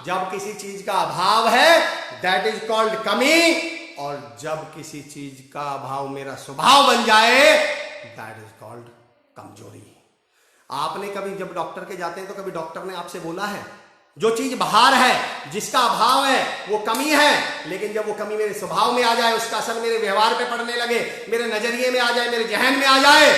जब किसी चीज का अभाव है दैट इज कॉल्ड कमी, और जब किसी चीज का अभाव मेरा स्वभाव बन जाए दैट इज कॉल्ड कमजोरी। आपने कभी जब डॉक्टर के जाते हैं तो कभी डॉक्टर ने आपसे बोला है जो चीज बाहर है, जिसका अभाव है वो कमी है, लेकिन जब वो कमी मेरे स्वभाव में आ जाए, उसका असर मेरे व्यवहार पे पड़ने लगे, मेरे नजरिए में आ जाए, मेरे जहन में आ जाए,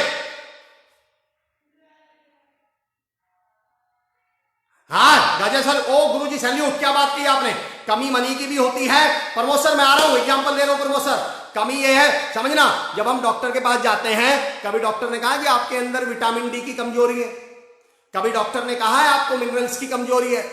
हाँ गाजर सर, ओ गुरुजी सैल्यूट, क्या बात की आपने। कमी मनी की भी होती है। प्रमोशन में आ रहा हूं, एग्जांपल दे रहा हूं प्रमोशन। कमी ये है, समझना, जब हम डॉक्टर के पास जाते हैं, कभी डॉक्टर ने कहा कि आपके अंदर विटामिन डी की कमजोरी है, कभी डॉक्टर ने कहा है आपको मिनरल्स की कमजोरी है।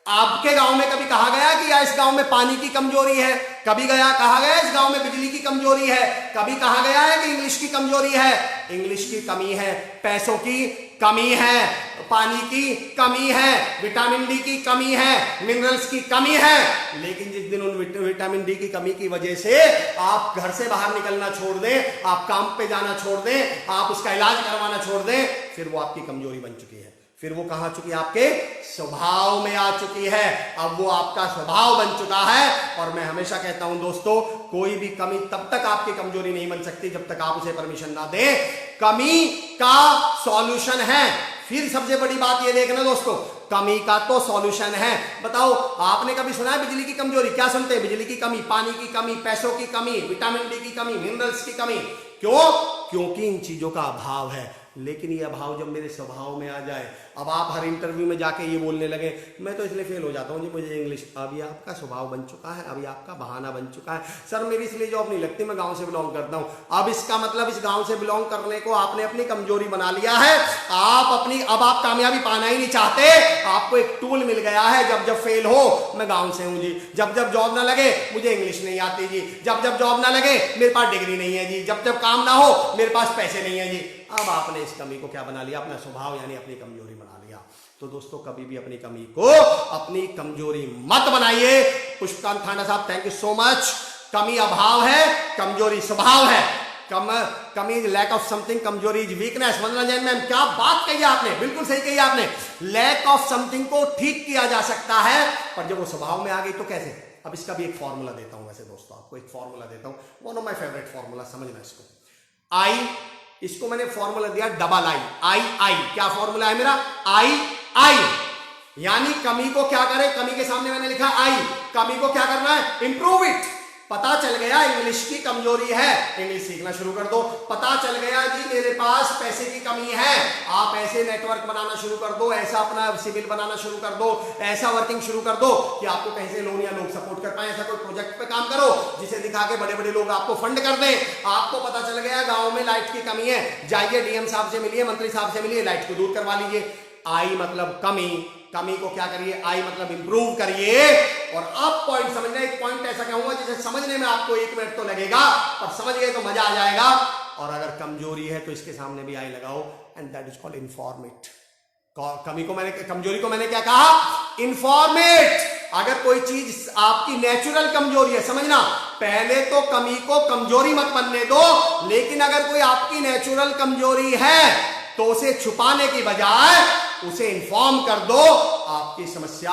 आपके गांव में कभी कहा गया कि या इस गांव में पानी की कमजोरी है, कभी कहा गया इस गांव में बिजली की कमजोरी है, कभी कहा गया है कि इंग्लिश की कमजोरी है। इंग्लिश की कमी है, पैसों की कमी है, पानी की कमी है, विटामिन डी की कमी है, मिनरल्स की कमी है। लेकिन जिस दिन उन विटामिन डी की कमी की वजह से आप घर से बाहर निकलना छोड़ दें, आप काम पे जाना छोड़ दें, आप उसका इलाज करवाना छोड़ दें, फिर वो आपकी कमजोरी बन चुकी है। फिर वो कहां आ चुकी है? आपके स्वभाव में आ चुकी है। अब वो आपका स्वभाव बन चुका है। और मैं हमेशा कहता हूं दोस्तों, कोई भी कमी तब तक आपकी कमजोरी नहीं बन सकती जब तक आप उसे परमिशन ना दें। कमी का सॉल्यूशन है। फिर सबसे बड़ी बात ये देखना दोस्तों, कमी का तो सॉल्यूशन है। बताओ, आपने कभी सुना है बिजली की कमजोरी? क्या सुनते हैं? बिजली की कमी, पानी की कमी, पैसों की कमी, विटामिन डी की कमी, मिनरल्स की कमी। क्यों? क्योंकि इन चीजों का अभाव है। लेकिन ये अभाव जब मेरे स्वभाव में आ जाए, अब आप हर इंटरव्यू में जाके ये बोलने लगे, मैं तो इसलिए फेल हो जाता हूँ जी मुझे इंग्लिश, अभी आपका स्वभाव बन चुका है, अभी आपका बहाना बन चुका है, सर मेरी इसलिए जॉब नहीं लगती, मैं गांव से बिलोंग करता हूँ। अब इसका मतलब इस गांव से बिलोंग करने को आपने अपनी कमजोरी बना लिया है। अब आप कामयाबी पाना ही नहीं चाहते। आपको एक टूल मिल गया है, जब जब फेल हो, मैं गाँव से हूँ जी, जब जब जॉब ना लगे मुझे इंग्लिश नहीं आती जी, जब जब जॉब ना लगे मेरे पास डिग्री नहीं है जी, जब जब काम ना हो मेरे पास पैसे नहीं है जी। अब आपने इस कमी को क्या बना लिया? अपना स्वभाव यानी अपनी कमजोरी बना लिया। तो दोस्तों, कभी भी अपनी कमी को अपनी कमजोरी मत बनाइए। पुष्पकांत थाना साहब, थैंक यू सो मच। कमी अभाव है, कमजोरी स्वभाव है। कमी इज लैक ऑफ समथिंग, कमजोरी is weakness. Vandana Jain ma'am, क्या बात कही आपने, बिल्कुल सही कही आपने। लैक ऑफ समथिंग को ठीक किया जा सकता है, पर जब वो स्वभाव में आ गई तो कैसे? अब इसका भी एक फॉर्मूला देता हूं। वैसे दोस्तों, आपको एक फॉर्मूला देता हूं, one of my favourite formula, समझना इसको। आई, इसको मैंने फॉर्मूला दिया डबल आई, आई आई। क्या फॉर्मूला है मेरा? आई आई, यानी कमी को क्या करें? कमी के सामने मैंने लिखा आई, कमी को क्या करना है? Improve it. पता चल गया इंग्लिश की कमजोरी है, इंग्लिश सीखना शुरू कर दो। पता चल गया जी मेरे पास पैसे की कमी है, आप ऐसे नेटवर्क बनाना शुरू कर दो, ऐसा अपना सिविल बनाना शुरू कर दो, ऐसा वर्किंग शुरू कर दो कि आपको कहीं से लोन या लोग सपोर्ट कर पाए। ऐसा कोई प्रोजेक्ट पे काम करो जिसे दिखा के बड़े बड़े लोग आपको फंड कर दें। आपको पता चल गया गांव में लाइट की कमी है, जाइए डीएम साहब से मिलिए, मंत्री साहब से मिलिए, लाइट को दूर करवा लीजिए। आई मतलब कमी, कमी को क्या करिए? आई मतलब इंप्रूव करिए। और अब पॉइंट समझना, एक पॉइंट ऐसा कहूंगा जिसे समझने में आपको 1 मिनट तो लगेगा, पर समझ गए तो मजा आ जाएगा। और अगर कमजोरी है तो इसके सामने भी आई लगाओ, एंड दैट इज कॉल्ड इन्फॉर्मेट। कमजोरी को मैंने क्या कहा? इन्फॉर्मेट। अगर कोई चीज आपकी नेचुरल कमजोरी है, समझना, पहले तो कमी को कमजोरी मत बनने दो, लेकिन अगर कोई आपकी नेचुरल कमजोरी है तो उसे छुपाने की बजाय उसे इन्फॉर्म कर दो, आपकी समस्या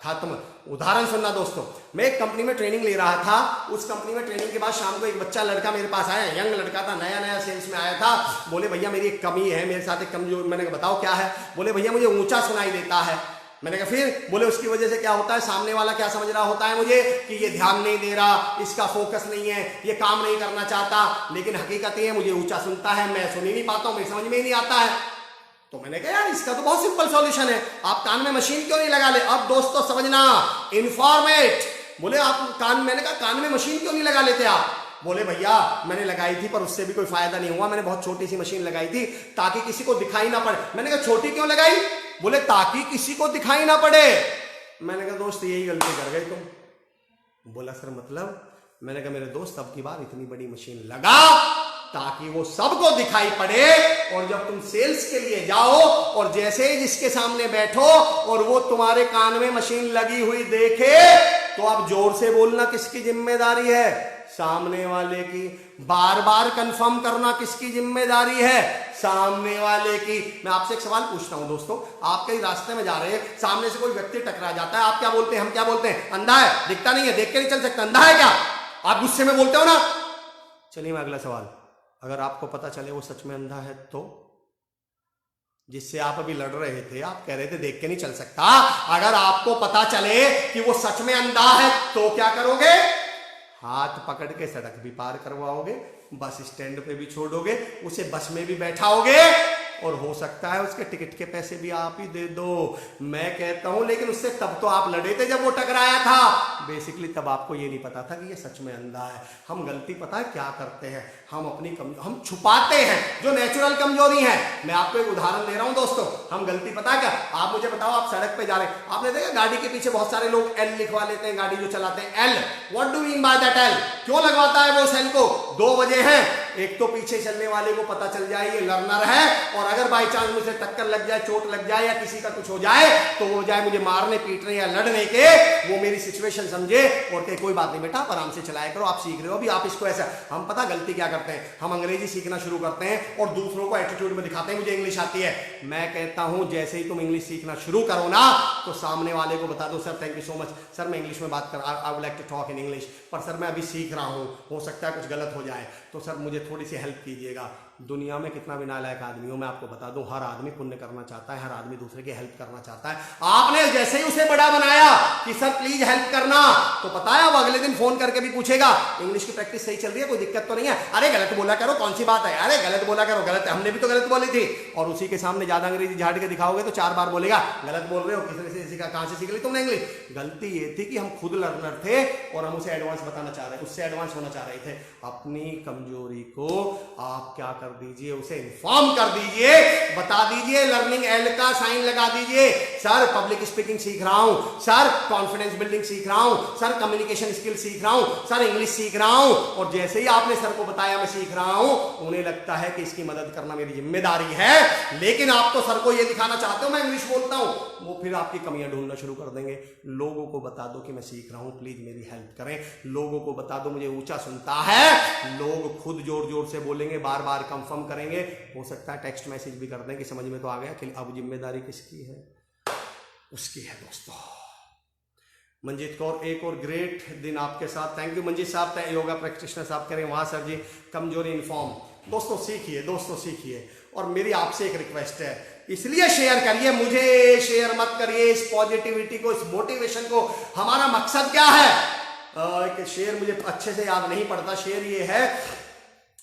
खत्म। उदाहरण सुनना दोस्तों, मैं एक कंपनी में ट्रेनिंग ले रहा था। उस कंपनी में ट्रेनिंग के बाद शाम को एक बच्चा लड़का मेरे पास आया, यंग लड़का था, नया नया सेल्स में आया था। बोले भैया मेरी एक कमी है, मेरे साथ एक कमजोरी। मैंने कहा बताओ क्या है? बोले भैया मुझे ऊंचा सुनाई देता है। मैंने कहा फिर? बोले उसकी वजह से क्या होता है, सामने वाला क्या समझ रहा होता है मुझे कि ये ध्यान नहीं दे रहा, इसका फोकस नहीं है, ये काम नहीं करना चाहता। लेकिन हकीकत ये है मुझे ऊंचा सुनता है, मैं सुन ही नहीं पाता हूं, मेरी समझ में ही नहीं आता है। तो मैंने कहा यार इसका तो बहुत सिंपल सॉल्यूशन है, आप कान में मशीन क्यों नहीं लगा ले? अब दोस्तों समझना, इन्फॉर्मेट। बोले आप मैंने कहा कान में मशीन क्यों नहीं लगा लेते आप? बोले भैया मैंने लगाई थी पर उससे भी कोई फायदा नहीं हुआ, मैंने बहुत छोटी सी मशीन लगाई थी ताकि किसी को दिखाई ना पड़े। मैंने कहा छोटी क्यों लगाई? बोले ताकि किसी को दिखाई ना पड़े। मैंने कहा दोस्त यही गलती कर गए तुम। बोला सर मतलब? मैंने कहा मेरे दोस्त अब की बार इतनी बड़ी मशीन लगा ताकि वो सबको दिखाई पड़े, और जब तुम सेल्स के लिए जाओ और जैसे ही जिसके सामने बैठो और वो तुम्हारे कान में मशीन लगी हुई देखे तो आप जोर से बोलना किसकी जिम्मेदारी है? सामने वाले की। बार बार कंफर्म करना किसकी जिम्मेदारी है? सामने वाले की। मैं आपसे एक सवाल पूछता हूं दोस्तों, आप कहीं रास्ते में जा रहे हैं, सामने से कोई व्यक्ति टकरा जाता है, आप क्या बोलते हैं? हम क्या बोलते हैं? अंधा है, दिखता नहीं है, देख के नहीं चल सकता, अंधा है क्या? आप गुस्से में बोलते हो ना। चलिए मैं अगला सवाल, अगर आपको पता चले वो सच में अंधा है तो? जिससे आप अभी लड़ रहे थे, आप कह रहे थे देख के नहीं चल सकता, अगर आपको पता चले कि वो सच में अंधा है तो क्या करोगे? हाथ पकड़ के सड़क भी पार करवाओगे, बस स्टैंड पे भी छोड़ोगे, उसे बस में भी बैठाओगे, और हो सकता है उसके टिकट के पैसे भी आप ही दे दो। मैं कहता हूं लेकिन उससे तब तो आप लड़े थे जब वो टकराया था। बेसिकली तब आपको ये नहीं पता था कि ये सच में अंधा है। हम गलती पता है क्या करते हैं? हम छुपाते हैं जो नेचुरल कमजोरी है। मैं आपको एक उदाहरण दे रहा हूं दोस्तों, हम गलती पता है क्या? आप मुझे बताओ, आप सड़क पे जा रहे हैं, आपने देखा गाड़ी के पीछे बहुत सारे लोग एल लिखवा लेते हैं, गाड़ी जो चलाते हैं L. What do mean by that L? क्यों लगवाता है वो एल को? 2 वजह है। एक तो पीछे चलने वाले को पता चल जाए ये लर्नर है, और अगर बाई चांस मुझे टक्कर लग जाए, चोट लग जाए या किसी का कुछ हो जाए तो वो जाए मुझे मारने पीटने या लड़ने के, वो मेरी सिचुएशन समझे और कहे कोई बात नहीं बेटा आप आराम से चलाया करो, आप सीख रहे हो अभी, आप इसको ऐसा। हम पता गलती क्या करते हैं, हम अंग्रेजी सीखना शुरू करते हैं और दूसरों को एटीट्यूड में दिखाते हैं मुझे इंग्लिश आती है। मैं कहता हूं जैसे ही तुम इंग्लिश सीखना शुरू करो ना तो सामने वाले को बता दो sir thank you so much, sir मैं इंग्लिश में बात कर, I would like to talk in English, पर सर मैं अभी सीख रहा हूं, हो सकता है कुछ गलत हो जाए, तो सर मुझे थोड़ी सी हेल्प कीजिएगा। दुनिया में कितना भी नालायक आदमी हो, मैं आपको बता दूं हर आदमी पुण्य करना चाहता है, हर आदमी दूसरे की हेल्प करना चाहता है। आपने जैसे ही उसे बड़ा बनाया कि सर प्लीज हेल्प करना, तो पता है वो अगले दिन फोन करके भी पूछेगा इंग्लिश की प्रैक्टिस सही चल रही है, कोई दिक्कत तो नहीं है, अरे गलत बोला करो कौन सी बात है, अरे गलत बोला करो, गलत है हमने भी तो गलत बोली थी। और उसी के सामने ज्यादा अंग्रेजी झाड़ के दिखाओगे तो 4 बार बोलेगा गलत बोल रहे हो, किसने सीखा, कहां से सीख ली तुमने इंग्लिश। गलती ये थी कि हम खुद लर्नर थे और हम उसे एडवांस बताना चाह रहे, उससे एडवांस होना चाह रहे थे। अपनी कमजोरी को आप क्या कर दीजिए, उसे इन्फॉर्म कर दीजिए, बता दीजिए, लर्निंग एल का साइन लगा दीजिए, सर पब्लिक स्पीकिंग सीख रहा हूं, सर कॉन्फिडेंस बिल्डिंग सीख रहा हूं, सर कम्युनिकेशन स्किल सीख रहा हूं, सर इंग्लिश सीख रहा हूं। और जैसे ही आपने सर को बताया मैं सीख रहा हूं, उन्हें लगता है कि इसकी मदद करना मेरी जिम्मेदारी है, लेकिन आप तो सर को यह दिखाना चाहते हो मैं इंग्लिश बोलता हूं, वो फिर आपकी कमियां ढूंढना शुरू कर देंगे। लोगों को बता दो कि मैं सीख रहा हूं, प्लीज मेरी हेल्प करें, लोगों को बता दो मुझे ऊंचा सुनता है, लोग खुद जोर जोर से बोलेंगे, बार बार कंफर्म करेंगे, हो सकता है टेक्स्ट मैसेज भी कर दें कि समझ में तो आ गया कि अब जिम्मेदारी किसकी है, उसकी है। दोस्तों मंजीत कौर, एक और ग्रेट दिन आपके साथ, थैंक यू मंजीत साहब, योगा प्रैक्टिशनर साहब करें वहां सर जी, कमजोरी इन्फॉर्म। दोस्तों सीखिए, दोस्तों सीखिए, और मेरी आपसे एक रिक्वेस्ट है, इसलिए शेयर करिए, मुझे शेयर मत करिए इस पॉजिटिविटी को, इस मोटिवेशन को। हमारा मकसद क्या है कि शेयर मुझे अच्छे से याद नहीं पड़ता, शेयर ये है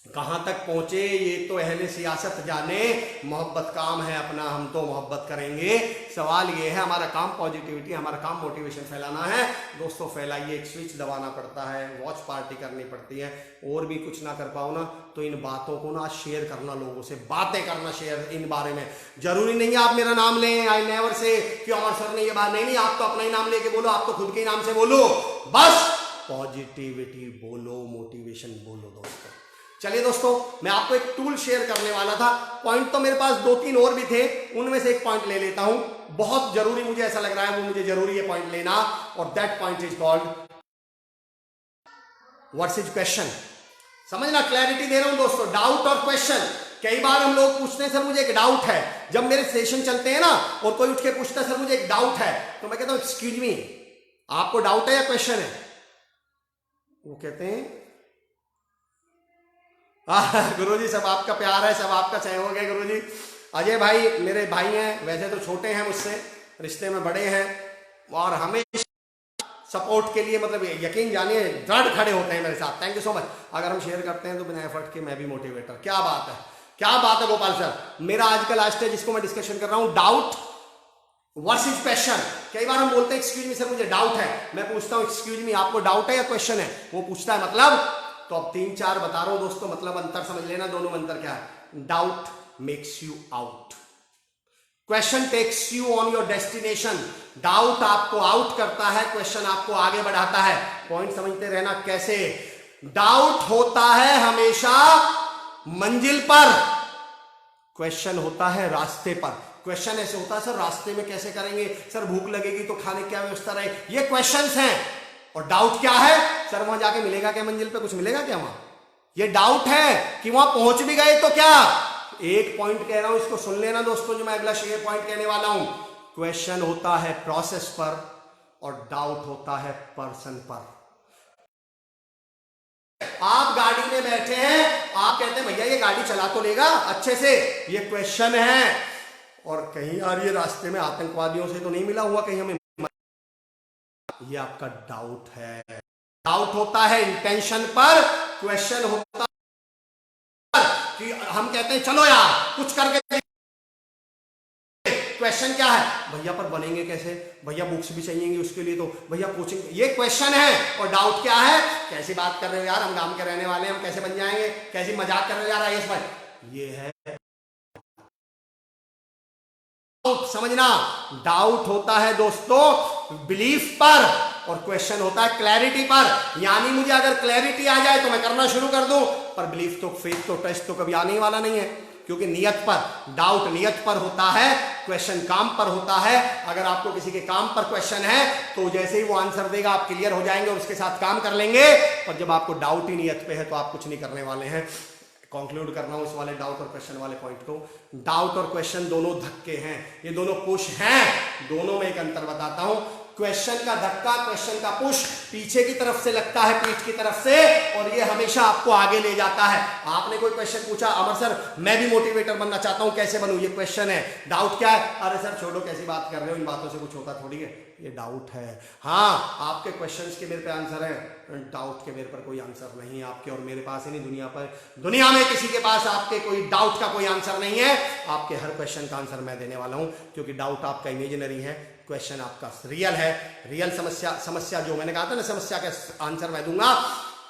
कहां तक पहुंचे ये तो अहले सियासत जाने, मोहब्बत काम है अपना, हम तो मोहब्बत करेंगे। सवाल ये है हमारा काम पॉजिटिविटी, हमारा काम मोटिवेशन फैलाना है। दोस्तों फैलाइए, एक स्विच दबाना पड़ता है, वॉच पार्टी करनी पड़ती है, और भी कुछ ना कर पाओ ना तो इन बातों को ना शेयर करना, लोगों से बातें करना, शेयर इन बारे में। जरूरी नहीं है आप मेरा नाम लें, आई नेवर से कि अमर सर ने ये बात, नहीं, आप तो अपना ही नाम लेके बोलो, आप तो खुद के ही नाम से बोलो, बस पॉजिटिविटी बोलो, मोटिवेशन बोलो। दोस्तों चलिए दोस्तों, मैं आपको एक टूल शेयर करने वाला था, पॉइंट तो मेरे पास 2-3 और भी थे, उनमें से एक पॉइंट ले लेता हूं, बहुत जरूरी मुझे ऐसा लग रहा है, वो मुझे जरूरी है पॉइंट लेना, और that point is called what's is question. समझना, क्लैरिटी दे रहा हूं दोस्तों, डाउट और क्वेश्चन। कई बार हम लोग पूछते हैं सर मुझे एक डाउट है, जब मेरे सेशन चलते हैं ना और कोई उठ के पूछता है सर मुझे एक डाउट है, तो मैं कहता हूं एक्सक्यूज मी, आपको डाउट है या क्वेश्चन है? वो कहते हैं गुरुजी सब आपका प्यार है, सब आपका सहयोग है गुरुजी। अजय भाई मेरे भाई हैं, वैसे तो छोटे हैं मुझसे, रिश्ते में बड़े हैं, और हमेशा सपोर्ट के लिए मतलब यकीन जानिए दृढ़ खड़े होते हैं मेरे साथ। Thank you so much. अगर हम शेयर करते हैं तो बिना एफर्ट के मैं भी मोटिवेटर। क्या बात है, क्या बात है गोपाल सर। मेरा आज का लास्ट है जिसको मैं डिस्कशन कर रहा हूं, डाउट वर्सेस क्वेश्चन। कई बार हम बोलते हैं एक्सक्यूज मी सर मुझे डाउट है, मैं पूछता हूं एक्सक्यूज मी आपको डाउट है या क्वेश्चन है, वो पूछता है मतलब, तो अब 3-4 बता रहा हूं दोस्तों, मतलब अंतर समझ लेना, दोनों में अंतर क्या है। Doubt makes you out, question takes you on your destination. Doubt आपको आउट करता है, क्वेश्चन आपको आगे बढ़ाता है। पॉइंट समझते रहना कैसे। डाउट होता है हमेशा मंजिल पर, क्वेश्चन होता है रास्ते पर। क्वेश्चन ऐसे होता है सर रास्ते में कैसे करेंगे, सर भूख लगेगी तो खाने की क्या व्यवस्था रहे, ये क्वेश्चंस हैं। और डाउट क्या है, सर वहां जाके मिलेगा क्या, मंजिल पे कुछ मिलेगा क्या वहां, ये डाउट है कि वहां पहुंच भी गए तो क्या। एक पॉइंट कह रहा हूं, इसको सुन लेना दोस्तों, जो मैं अगला शेयर पॉइंट कहने वाला हूं। क्वेश्चन होता है प्रोसेस पर और डाउट होता है पर्सन पर। आप गाड़ी में बैठे हैं, आप कहते हैं भैया ये गाड़ी चला तो लेगा अच्छे से, ये क्वेश्चन है। और कहीं यार ये रास्ते में आतंकवादियों से तो नहीं मिला हुआ कहीं हमें, ये आपका डाउट है। डाउट होता है इंटेंशन पर, क्वेश्चन होता है कि हम कहते हैं चलो यार कुछ करके। क्वेश्चन क्या है, भैया पर बनेंगे कैसे, भैया बुक्स भी चाहिएंगी उसके लिए, तो भैया कोचिंग, ये क्वेश्चन है। और डाउट क्या है, कैसी बात कर रहे हो यार, हम गांव के रहने वाले हैं, हम कैसे बन जाएंगे, कैसी मजाक कर रहे हो यार आईएएस भाई, ये है समझना। डाउट होता है दोस्तों बिलीफ पर और क्वेश्चन होता है क्लैरिटी पर। यानी मुझे अगर क्लैरिटी आ जाए तो मैं करना शुरू कर दूं, पर बिलीफ तो, फेथ तो, टेस्ट तो कभी आने वाला नहीं है, क्योंकि नियत पर, डाउट नियत पर होता है, क्वेश्चन काम पर होता है। अगर आपको किसी के काम पर क्वेश्चन है तो जैसे ही वो आंसर देगा आप क्लियर हो जाएंगे और उसके साथ काम कर लेंगे। और जब आपको डाउट ही नियत पे है तो आप कुछ नहीं करने वाले हैं। कंक्लूड करना हूं इस वाले डाउट और क्वेश्चन वाले पॉइंट को। डाउट और क्वेश्चन दोनों धक्के हैं, ये दोनों पुश हैं। दोनों में एक अंतर बताता हूं। क्वेश्चन का धक्का, क्वेश्चन का पुश पीछे की तरफ से लगता है, पीठ की तरफ से, और ये हमेशा आपको आगे ले जाता है। आपने कोई क्वेश्चन पूछा, अमर सर मैं भी मोटिवेटर बनना चाहता हूं, कैसे बनूं, ये क्वेश्चन है। डाउट क्या है? अरे सर छोड़ो, कैसी बात कर रहे हो, इन बातों से कुछ होता थोड़ी है, ये डाउट है। हाँ, आपके क्वेश्चंस के मेरे पे आंसर है, डाउट के मेरे पर कोई आंसर नहीं है। आपके और मेरे पास ही नहीं, दुनिया में किसी के पास आपके कोई डाउट का कोई आंसर नहीं है। आपके हर क्वेश्चन का आंसर मैं देने वाला हूं, क्योंकि डाउट आपका इमेजिनरी है, क्वेश्चन आपका रियल है। रियल समस्या जो मैंने कहा था ना, समस्या का आंसर मैं दूंगा।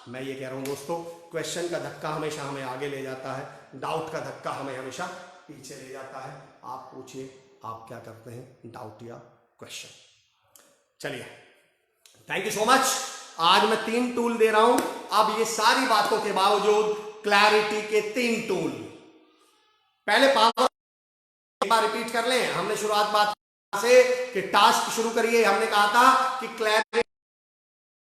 मैं ये कह रहा हूं दोस्तों, क्वेश्चन का धक्का हमेशा हमें आगे ले जाता है, डाउट का धक्का हमें हमेशा पीछे ले जाता है। आप पूछिए आप क्या करते हैं, डाउट या क्वेश्चन। चलिए, थैंक यू सो मच। आज मैं 3 टूल दे रहा हूं। अब ये सारी बातों के बावजूद क्लैरिटी के 3 टूल। पहले पावर एक बार रिपीट कर लें। हमने शुरुआत बात से कि टास्क शुरू करिए। हमने कहा था कि क्लैरिटी,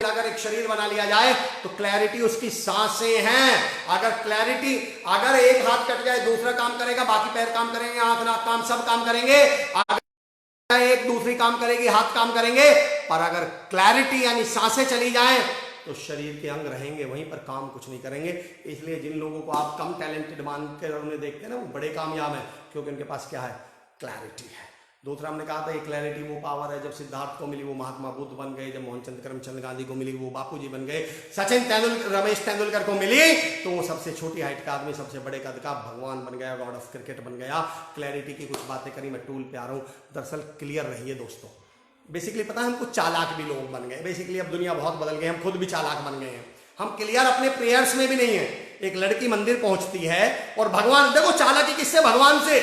अगर एक शरीर बना लिया जाए तो क्लैरिटी उसकी सांसें हैं। अगर एक हाथ कट जाए दूसरा काम करेगा, बाकी पैर काम करेंगे, आंख नाक काम सब काम करेंगे। अगर एक दूसरी काम करेगी, हाथ काम करेंगे। पर अगर क्लैरिटी यानी सांसें चली जाएं तो शरीर के अंग रहेंगे वहीं पर, काम कुछ नहीं करेंगे। इसलिए जिन लोगों को आप कम टैलेंटेड मान कर उन्हें देखते हैं ना, वो बड़े कामयाब हैं, क्योंकि उनके पास क्या है, क्लैरिटी है। दूसरा हमने कहा था ये क्लैरिटी वो पावर है, जब सिद्धार्थ को मिली वो महात्मा बुद्ध बन गए, जब मोहनचंद करमचंद गांधी को मिली वो बापूजी बन गए, रमेश तेंदुलकर को मिली तो वो सबसे छोटी हाइट का आदमी सबसे बड़े कद का भगवान बन गया, गॉड ऑफ क्रिकेट बन गया। क्लैरिटी की कुछ बातें करी, मैं टूल पे आ रहा हूं। दरअसल क्लियर रहिए दोस्तों। बेसिकली पता है, हम कुछ चालाक भी लोग बन गए। बेसिकली अब दुनिया बहुत बदल गई, हम खुद भी चालाक बन गए हैं। हम क्लियर अपने प्रेयर्स में भी नहीं है। एक लड़की मंदिर पहुंचती है और भगवान, देखो चालाकी किससे, भगवान से।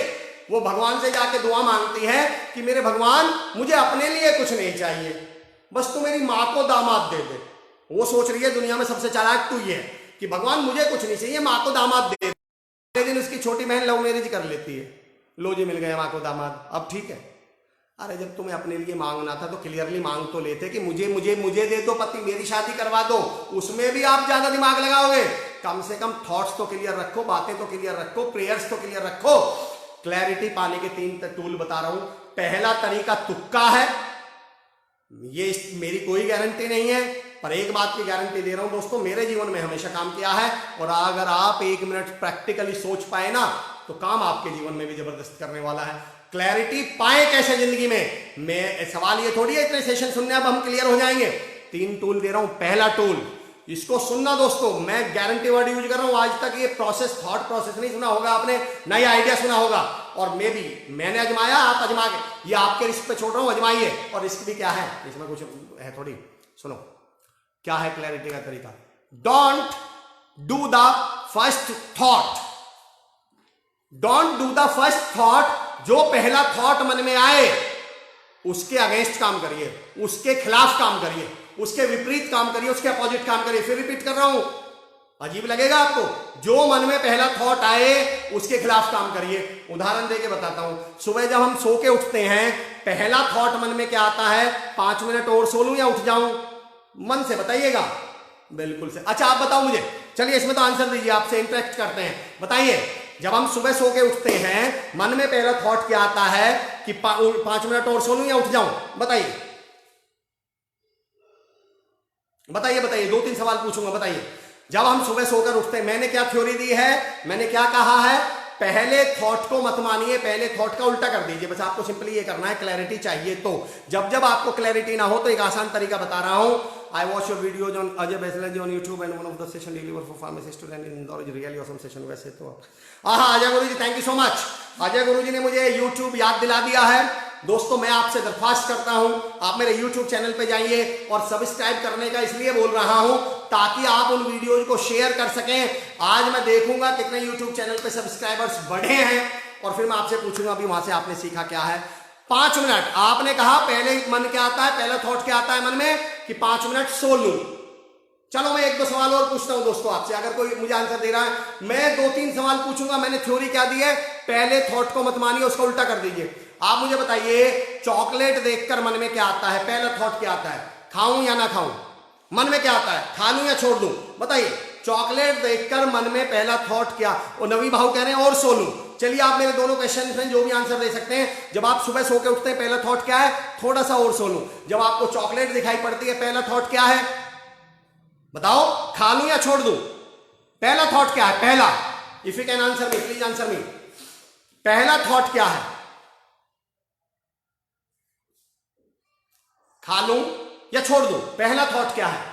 वो भगवान से जाके दुआ मांगती है कि मेरे भगवान मुझे अपने लिए कुछ नहीं चाहिए, बस तू मेरी माँ को दामाद दे दे। वो सोच रही है दुनिया में सबसे चालाक तू ये है कि भगवान मुझे कुछ नहीं चाहिए, माँ को दामाद दे दे। अगले दिन उसकी छोटी बहन लव मैरिज कर लेती है, लो जी मिल गया माँ को दामाद, अब ठीक है। अरे जब तुम्हें अपने लिए मांगना था तो क्लियरली मांग तो लेते कि मुझे मुझे मुझे दे दो पति, मेरी शादी करवा दो। उसमें भी आप ज्यादा दिमाग लगाओगे। कम से कम थॉट्स तो क्लियर रखो, बातें तो क्लियर रखो, प्रेयर्स तो क्लियर रखो। क्लैरिटी पाने के 3 टूल बता रहा हूं। पहला तरीका तुक्का है, ये मेरी कोई गारंटी नहीं है, पर एक बात की गारंटी दे रहा हूं दोस्तों, मेरे जीवन में हमेशा काम किया है। और अगर आप 1 मिनट प्रैक्टिकली सोच पाए ना तो काम आपके जीवन में भी जबरदस्त करने वाला है। क्लैरिटी पाए कैसे जिंदगी में, मैं सवाल ये थोड़ी है इतने सेशन सुनने अब हम क्लियर हो जाएंगे। 3 टूल दे रहा हूं। पहला टूल, इसको सुनना दोस्तों, मैं गारंटी वर्ड यूज कर रहा हूं। आज तक ये प्रोसेस, थॉट प्रोसेस नहीं सुना होगा आपने, नई आइडिया सुना होगा। और मैंने अजमाया, आप आजमा के, ये आपके रिस्क पे छोड़ रहा हूं, अजमाइए। और रिस्क भी क्या है, इसमें कुछ है थोड़ी। सुनो क्या है क्लैरिटी का तरीका। Don't do the first thought. Don't do the first thought. जो पहला थॉट मन में आए उसके अगेंस्ट काम करिए, उसके खिलाफ काम करिए, उसके विपरीत काम करिए, उसके अपोजिट काम करिए। फिर रिपीट कर रहा हूं, अजीब लगेगा आपको। जो मन में पहला थॉट आए उसके खिलाफ काम करिए। उदाहरण देके बताता हूं। सुबह जब हम सो के उठते हैं, पहला थॉट मन में क्या आता है, 5 मिनट और सो लूं या उठ जाऊं? मन से बताइएगा। बिल्कुल से। अच्छा आप बताओ मुझे, चलिए इसमें तो आंसर दीजिए, आपसे इंटरेक्ट करते हैं। बताइए, जब हम सुबह सो के उठते हैं मन में पहला थॉट क्या आता है कि 5 मिनट और सो लूं या उठ जाऊं? बताइए बताइए बताइए। 2-3 सवाल पूछूंगा, बताइए। जब हम सुबह सोकर उठते हैं, मैंने क्या थ्योरी दी है, मैंने क्या कहा है, पहले थॉट को मत मानिए, पहले थॉट का उल्टा कर दीजिए। बस आपको सिंपली ये करना है, क्लैरिटी चाहिए तो। जब आपको क्लैरिटी ना हो तो एक आसान तरीका बता रहा हूं। I watch your videos on Ajay Baisalaji on YouTube and one of the session delivered for pharmacy student in Indore is really awesome session। वैसे तो अजय गुरु जी thank you so much. Ajay गुरु जी ने मुझे YouTube याद दिला दिया है। दोस्तों मैं आपसे दरख्वास्त करता हूं, आप मेरे YouTube चैनल पे जाइए और सब्सक्राइब करने का इसलिए बोल रहा हूं ताकि आप उन वीडियोज को शेयर कर सकें। आज मैं देखूंगा कितने YouTube चैनल पे सब्सक्राइबर्स बढ़े हैं और फिर मैं आपसे पूछूंगा अभी वहां से आपने सीखा क्या है। 5 मिनट। आपने कहा पहले मन क्या आता है, पहला थॉट क्या आता है मन में, कि 5 मिनट सो लूं। चलो मैं एक दो सवाल और पूछता हूं दोस्तों आपसे, अगर कोई मुझे आंसर दे रहा है। मैं 2-3 सवाल पूछूंगा। मैंने थ्योरी क्या दी है, पहले थॉट को मत मानिए, उसका उल्टा कर दीजिए। आप मुझे बताइए, चॉकलेट देखकर मन में क्या आता है? पहला थॉट क्या आता है? खाऊं या ना खाऊं? मन में क्या आता है? खा लूं या छोड़ दूं? बताइए, चॉकलेट देखकर मन में पहला थॉट क्या? और नवी भाव कह रहे हैं और सो लूं। चलिए, आप मेरे दोनों क्वेश्चन में जो भी आंसर दे सकते हैं। जब आप सुबह सो के उठते हैं, पहला थॉट क्या है? थोड़ा सा और सो लूं। जब आपको चॉकलेट दिखाई पड़ती है, पहला थॉट क्या है? बताओ, खा लूं या छोड़ दूं? पहला थॉट क्या है? पहला, if you can answer me, please answer me. पहला थॉट क्या है? खा लूं या छोड़ दूं? पहला थॉट क्या है?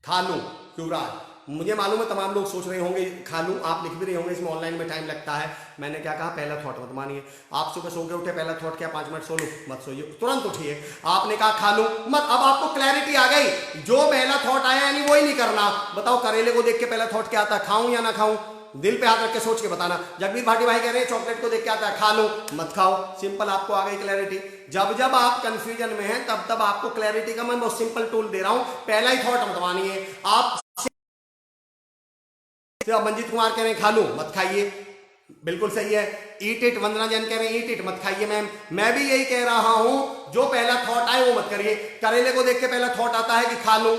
खा लूं। युवराज, मुझे मालूम है तमाम लोग सोच रहे होंगे खा लूं, आप लिख भी रहे होंगे इसमें ऑनलाइन में टाइम लगता है। मैंने क्या कहा? पहला थॉट मत मानिए। आप सुबह सो के उठे, पहला थॉट क्या? 5 मिनट सो लूं? मत सोइए, तुरंत उठिए। आपने कहा खा लूं मत। अब आपको क्लैरिटी आ गई, जो पहला थॉट आया यानी वही नहीं करना। बताओ, करेले को देख के पहला थॉट क्या आता है? खाऊं या ना खाऊं? दिल पे हाथ रख के सोच के बताना। जगदीप भाटी भाई कह रहे हैं चॉकलेट को देख के आता है, खा लो मत खाओ। सिंपल, आपको आ गई क्लैरिटी। जब जब आप कंफ्यूजन में हैं, तब तब आपको क्लैरिटी का मैं बहुत सिंपल टूल दे रहा हूं। पहला ही थॉट मत मानिए आप। मंजीत कुमार कह रहे हैं खा लो मत खाइए, बिल्कुल सही है। ईट इट, वंदना जैन कह रहे हैं ईट इट मत खाइए। मैम, मैं भी यही कह रहा हूं, जो पहला थॉट आए वो मत करिए। करेले को देख के पहला थॉट आता है कि खा लो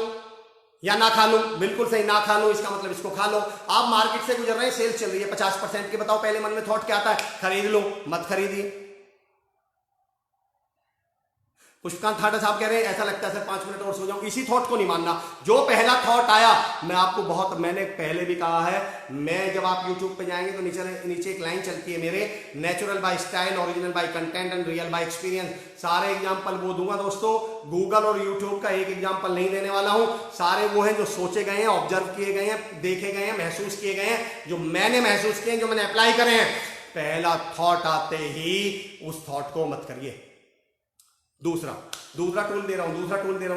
या ना खा लूं? बिल्कुल सही, ना खा लूं इसका मतलब इसको खा लो। आप मार्केट से गुजर रहे हैं, सेल चल रही है 50% की। बताओ, पहले मन में थॉट क्या आता है? खरीद लो मत खरीदिए। पुष्पकांत ठाडा साहब कह रहे हैं ऐसा लगता है सर 5 मिनट और सो जाऊं। इसी थॉट को नहीं मानना। जो पहला थॉट आया, मैं आपको मैंने पहले भी कहा है, मैं जब आप YouTube पे जाएंगे तो नीचे एक लाइन चलती है मेरे, natural by style, original by content and real by experience. सारे एग्जाम्पल वो दूंगा दोस्तों, गूगल और यूट्यूब का एक एग्जाम्पल नहीं देने वाला हूं। सारे वो हैं जो सोचे गए हैं, ऑब्जर्व किए गए हैं, देखे गए हैं, महसूस किए गए हैं, जो मैंने महसूस किए, जो मैंने अप्लाई करे हैं। पहला थॉट आते ही उस थॉट को मत करिए। दूसरा टूल दे रहा हूं।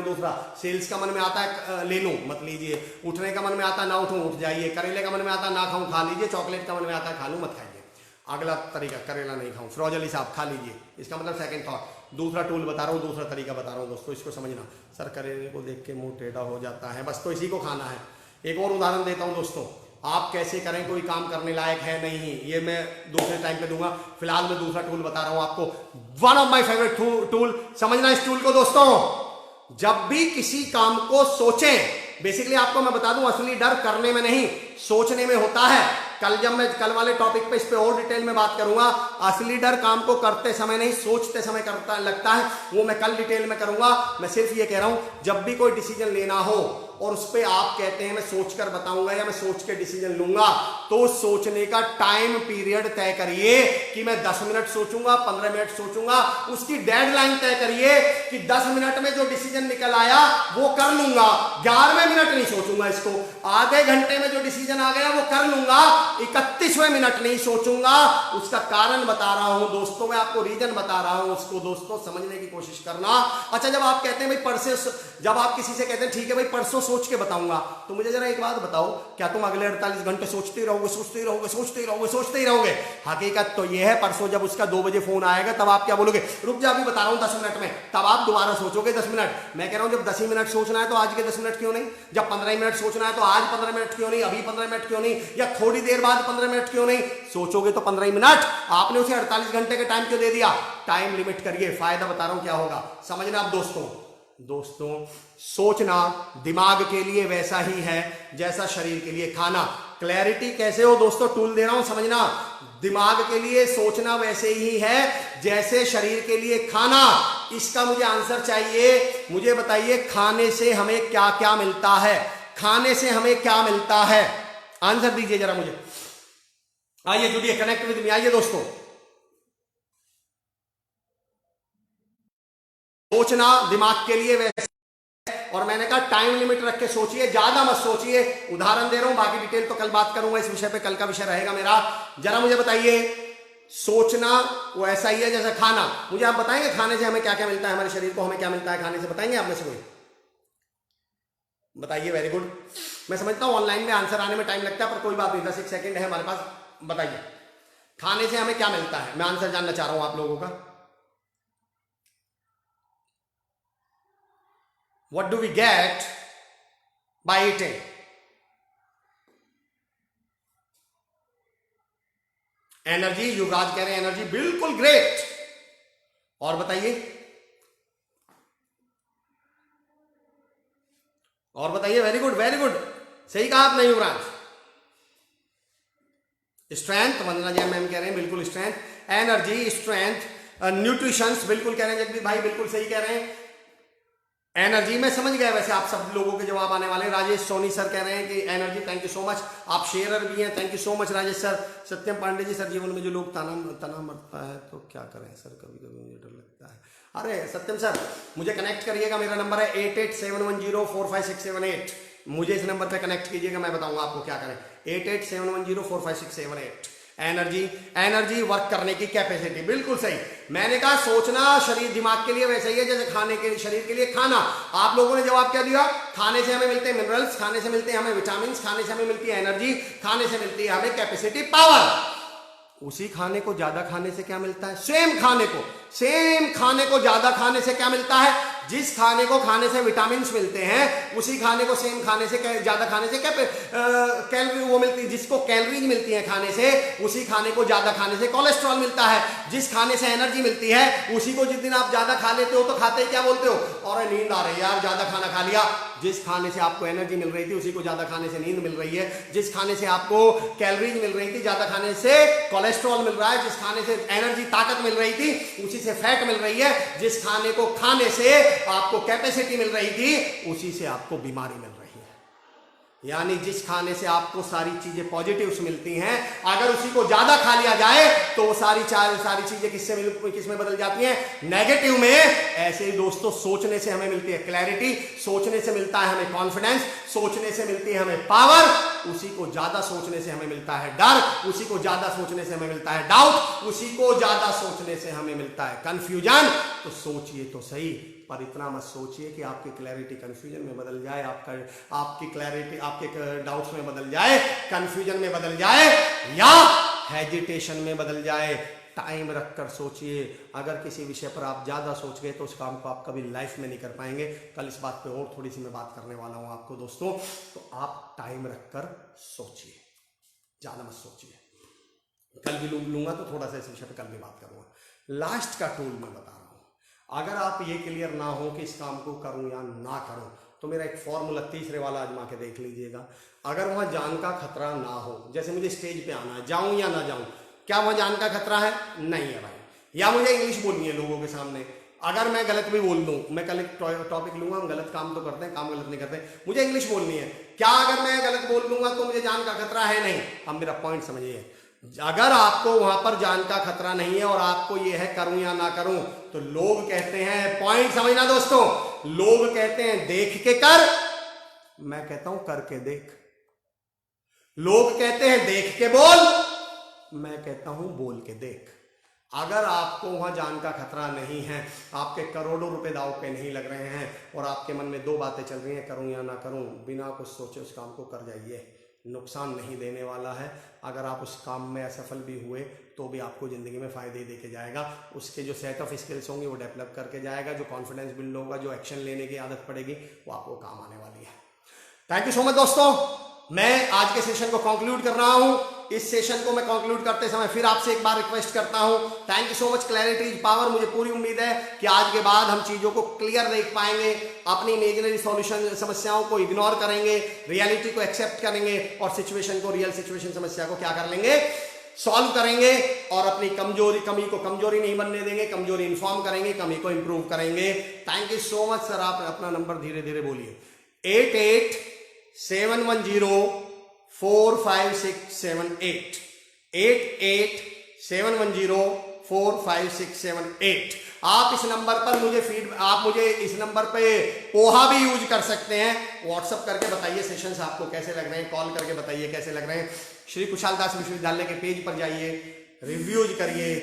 दूसरा, सेल्स का मन में आता है ले लूं मत लीजिए। उठने का मन में आता है ना उठूं, उठ जाइए। करेले का मन में आता है ना खाऊं, खा लीजिए। चॉकलेट का मन में आता है खा लूं, मत खाइए। अगला तरीका, करेला नहीं खाऊं। फिरोज अली साहब, खा लीजिए, इसका मतलब सेकंड थॉट। दूसरा टूल बता रहा हूं, दूसरा तरीका बता रहा हूं दोस्तों, इसको समझना। सर करेले को देख के मुंह टेढ़ा हो जाता है, बस तो इसी को खाना है। एक और उदाहरण देता हूं दोस्तों, आप कैसे करें, कोई काम करने लायक है नहीं, ये मैं दूसरे टाइम पे दूंगा। फिलहाल मैं दूसरा टूल बता रहा हूं आपको, one of my favourite tool. समझना इस टूल को दोस्तों। जब भी किसी काम को सोचें, बेसिकली आपको मैं बता दूं, असली डर करने में नहीं, सोचने में होता है। जब मैं कल वाले टॉपिक पे इस पे और डिटेल में बात करूंगा। असली डर काम को करते समय नहीं, सोचते समय करता लगता है, वो मैं कल डिटेल में करूंगा। मैं सिर्फ ये कह रहा हूं, जब भी कोई डिसीजन लेना हो और उस पर आप कहते हैं मैं सोचकर बताऊंगा या मैं सोच के डिसीजन लूंगा, तो सोचने का टाइम पीरियड तय करिए कि मैं 10 मिनट सोचूंगा, 15 मिनट सोचूंगा। उसकी डेडलाइन तय करिए कि 10 मिनट में जो डिसीजन निकल आया वो कर लूंगा। 11वें मिनट नहीं सोचूंगा इसको। आधे घंटे में जो डिसीजन आ गया वो कर लूंगा, 31वें मिनट नहीं सोचूंगा। उसका कारण बता रहा हूं दोस्तों, मैं आपको रीजन बता रहा हूं, उसको दोस्तों समझने की कोशिश करना। अच्छा, जब आप कहते हैं भाई परसों, जब आप किसी से कहते हैं ठीक है भाई परसों सोच के बताऊंगा, तो मुझे जरा एक बात बताओ, क्या तुम अगले 48 घंटे सोचते रहोगे? हकीकत तो यह है, परसों जब उसका 2 बजे फोन आएगा तब आप क्या बोलोगे? रुक जा, अभी बता रहा हूं 10 मिनट में। तब आप दोबारा सोचोगे 10 मिनट। मैं कह रहा हूं जब 10 ही मिनट सोचना है तो आज के 10 मिनट क्यों नहीं? जब 15 मिनट सोचना है तो आज 15 मिनट क्यों नहीं? अभी 15 मिनट क्यों नहीं? या थोड़ी देर बाद 15 मिनट क्यों नहीं? सोचोगे तो 15 मिनट। आपने उसे 48 घंटे का टाइम क्यों दे दिया? टाइम लिमिट करिए। फायदा बता रहा हूं क्या होगा, समझना आप दोस्तों। सोचना दिमाग के लिए वैसा ही है जैसा शरीर के लिए खाना। क्लैरिटी कैसे हो दोस्तों? टूल दे रहा हूं, समझना। दिमाग के लिए सोचना वैसे ही है जैसे शरीर के लिए खाना। इसका मुझे आंसर चाहिए। मुझे बताइए, खाने से हमें क्या क्या मिलता है? खाने से हमें क्या मिलता है? आंसर दीजिए जरा मुझे। आइए जुड़िए, कनेक्ट विद मी। आइए दोस्तों, सोचना दिमाग के लिए वैसे, और मैंने कहा टाइम लिमिट रख के सोचिए, ज्यादा मत सोचिए। उदाहरण दे रहा हूं, बाकी डिटेल तो कल बात करूंगा इस विषय पे, कल का विषय रहेगा मेरा। जरा मुझे बताइए, सोचना वो ऐसा ही है जैसा खाना। मुझे आप बताएंगे खाने से हमें क्या क्या मिलता है? हमारे शरीर को हमें क्या मिलता है खाने से? बताएंगे आप में से कोई? बताइए। Very good. मैं समझता हूं ऑनलाइन में आंसर आने में टाइम लगता है, पर कोई बात नहीं, 10 सेकंड है हमारे पास। बताइए, खाने से हमें क्या मिलता है? मैं आंसर जानना चाह रहा हूं आप लोगों का। What do we get by eating? Energy. Yuvraj कह रहे हैं एनर्जी, बिल्कुल ग्रेट। और बताइए, और बताइए, वेरी गुड वेरी गुड, सही कहा आपने युवराज। स्ट्रेंथ, वंदना जैन मैम कह रहे हैं बिल्कुल स्ट्रेंथ, एनर्जी, स्ट्रेंथ, न्यूट्रिशंस, बिल्कुल कह रहे हैं जगदीप भाई, बिल्कुल सही कह रहे हैं। एनर्जी में समझ गया, वैसे आप सब लोगों के जवाब आने वाले। राजेश सोनी सर कह रहे हैं कि energy, thank you so much, आप शेयरर भी हैं, thank you so much Rajesh sir. Satyam Pandey ji, sir जीवन में जो लोग तना मरता है तो क्या करें सर, कभी कभी मुझे डर लगता है। अरे सत्यम सर, मुझे कनेक्ट करिएगा, मेरा नंबर है 8871104567 मुझे इस नंबर पे कनेक्ट कीजिएगा, मैं बताऊंगा आपको क्या करें। 8871104567। एनर्जी, एनर्जी वर्क करने की कैपेसिटी, बिल्कुल सही। मैंने कहा सोचना शरीर दिमाग के लिए वैसे ही है जैसे खाने के शरीर के लिए खाना। आप लोगों ने जवाब क्या दिया? खाने से हमें मिलते हैं मिनरल्स, खाने से मिलते हैं हमें विटामिन, खाने से हमें मिलती है एनर्जी, खाने से मिलती है हमें कैपेसिटी, पावर। उसी खाने को ज्यादा खाने से क्या मिलता है? सेम खाने को ज्यादा खाने से क्या मिलता है? जिस खाने को खाने से विटामिन मिलते हैं, उसी खाने को सेम खाने से ज्यादा खाने से क्या कैलोरी वो मिलती है। जिसको कैलोरीज मिलती है खाने से, उसी खाने को ज्यादा खाने से कोलेस्ट्रॉल मिलता है। जिस खाने से एनर्जी मिलती है, उसी को जिस दिन आप ज्यादा खा लेते हो तो खाते ही क्या बोलते हो? और नींद आ रही है यार, ज्यादा खाना खा लिया। जिस खाने से आपको एनर्जी मिल रही थी, उसी को ज्यादा खाने से नींद मिल रही है। जिस खाने से आपको कैलोरीज मिल रही थी, ज्यादा खाने से कोलेस्ट्रॉल मिल रहा है। जिस खाने से एनर्जी ताकत मिल रही थी, उसी से फैट मिल रही है। जिस खाने को खाने से आपको कैपेसिटी मिल रही थी, उसी से आपको बीमारी मिल रही है। यानी जिस खाने से आपको सारी चीजें पॉजिटिव्स मिलती हैं, अगर उसी को ज्यादा खा लिया जाए तो वो सारी चीजें किसमें बदल जाती हैं? नेगेटिव में। ऐसे ही दोस्तों, सोचने से हमें मिलती है क्लैरिटी, सोचने से मिलता है हमें कॉन्फिडेंस, सोचने से मिलती है हमें पावर, उसी को ज्यादा सोचने से हमें मिलता है डर, उसी को ज्यादा सोचने से हमें मिलता है डाउट, उसी को ज्यादा सोचने से हमें मिलता है कंफ्यूजन। तो सोचिए तो सही, पर इतना मत सोचिए कि आपकी क्लैरिटी कंफ्यूजन में बदल जाए, आपकी क्लैरिटी आपके डाउट्स में बदल जाए, कंफ्यूजन में बदल जाए, या हेजिटेशन में बदल जाए। टाइम रखकर सोचिए। अगर किसी विषय पर आप ज्यादा सोच गए तो उस काम को आप कभी लाइफ में नहीं कर पाएंगे। कल इस बात पे और थोड़ी सी मैं बात करने वाला हूं आपको दोस्तों। तो आप टाइम रखकर सोचिए, ज्यादा मत सोचिए। कल भी लूंगा तो थोड़ा सा इस विषय पर कल भी बात करूंगा। लास्ट का टूल मैं बता रहा हूं। अगर आप ये क्लियर ना हो कि इस काम को करूं या ना करूं, तो मेरा एक फॉर्मूला तीसरे वाला आजमा के देख लीजिएगा। अगर वहां जान का खतरा ना हो, जैसे मुझे स्टेज पे आना है, जाऊं या ना जाऊं, क्या वहां जान का खतरा है? नहीं है भाई। या मुझे इंग्लिश बोलनी है लोगों के सामने, अगर मैं गलत भी बोल दूं, मैं कल एक टॉपिक लूंगा, हम गलत काम तो करते हैं, काम गलत नहीं करते, मुझे इंग्लिश बोलनी है, क्या अगर मैं गलत बोल दूंगा तो मुझे जान का खतरा है? नहीं। अब मेरा पॉइंट समझिए। अगर आपको वहां पर जान का खतरा नहीं है और आपको यह है करूं या ना करूं, तो लोग कहते हैं, पॉइंट समझना दोस्तों, लोग कहते हैं देख के कर, मैं कहता हूं करके देख। लोग कहते हैं देख के बोल, मैं कहता हूं बोल के देख। अगर आपको वहां जान का खतरा नहीं है, आपके करोड़ों रुपए दाव पे नहीं लग रहे हैं, और आपके मन में दो बातें चल रही हैं, करूं या ना करूं, बिना कुछ सोचे उस काम को कर जाइए। नुकसान नहीं देने वाला है। अगर आप उस काम में असफल भी हुए तो भी आपको जिंदगी में फायदे दे के जाएगा। उसके जो सेट ऑफ स्किल्स होंगे वो डेवलप करके जाएगा, जो कॉन्फिडेंस बिल्ड होगा, जो एक्शन लेने की आदत पड़ेगी, वो आपको काम आने वाली है। थैंक यू सो मच दोस्तों। मैं आज के सेशन को कंक्लूड कर रहा हूं। इस सेशन को मैं कंक्लूड करते समय फिर आपसे एक बार रिक्वेस्ट करता हूं, thank you so much. Clarity is power. मुझे पूरी उम्मीद है कि आज के बाद हम चीजों को क्लियर देख पाएंगे, अपनी इमेजिनरी सॉल्यूशन समस्याओं को इग्नोर करेंगे, रियलिटी को एक्सेप्ट करेंगे, और सिचुएशन को, रियल सिचुएशन समस्या को क्या कर लेंगे? सॉल्व करेंगे, और अपनी कमी को कमजोरी नहीं बनने देंगे, कमजोरी इन्फॉर्म करेंगे, कमी को इंप्रूव करेंगे। Thank you so much sir. आप अपना नंबर धीरे धीरे बोलिए। 8871045678 8871045678। आप इस नंबर पर मुझे इस नंबर पे पोहा भी यूज कर सकते हैं। व्हाट्सअप करके बताइए सेशंस आपको कैसे लग रहे हैं, कॉल करके बताइए कैसे लग रहे हैं। श्री कुशाल दास विश्वविद्यालय के पेज पर जाइए, रिव्यूज करिए,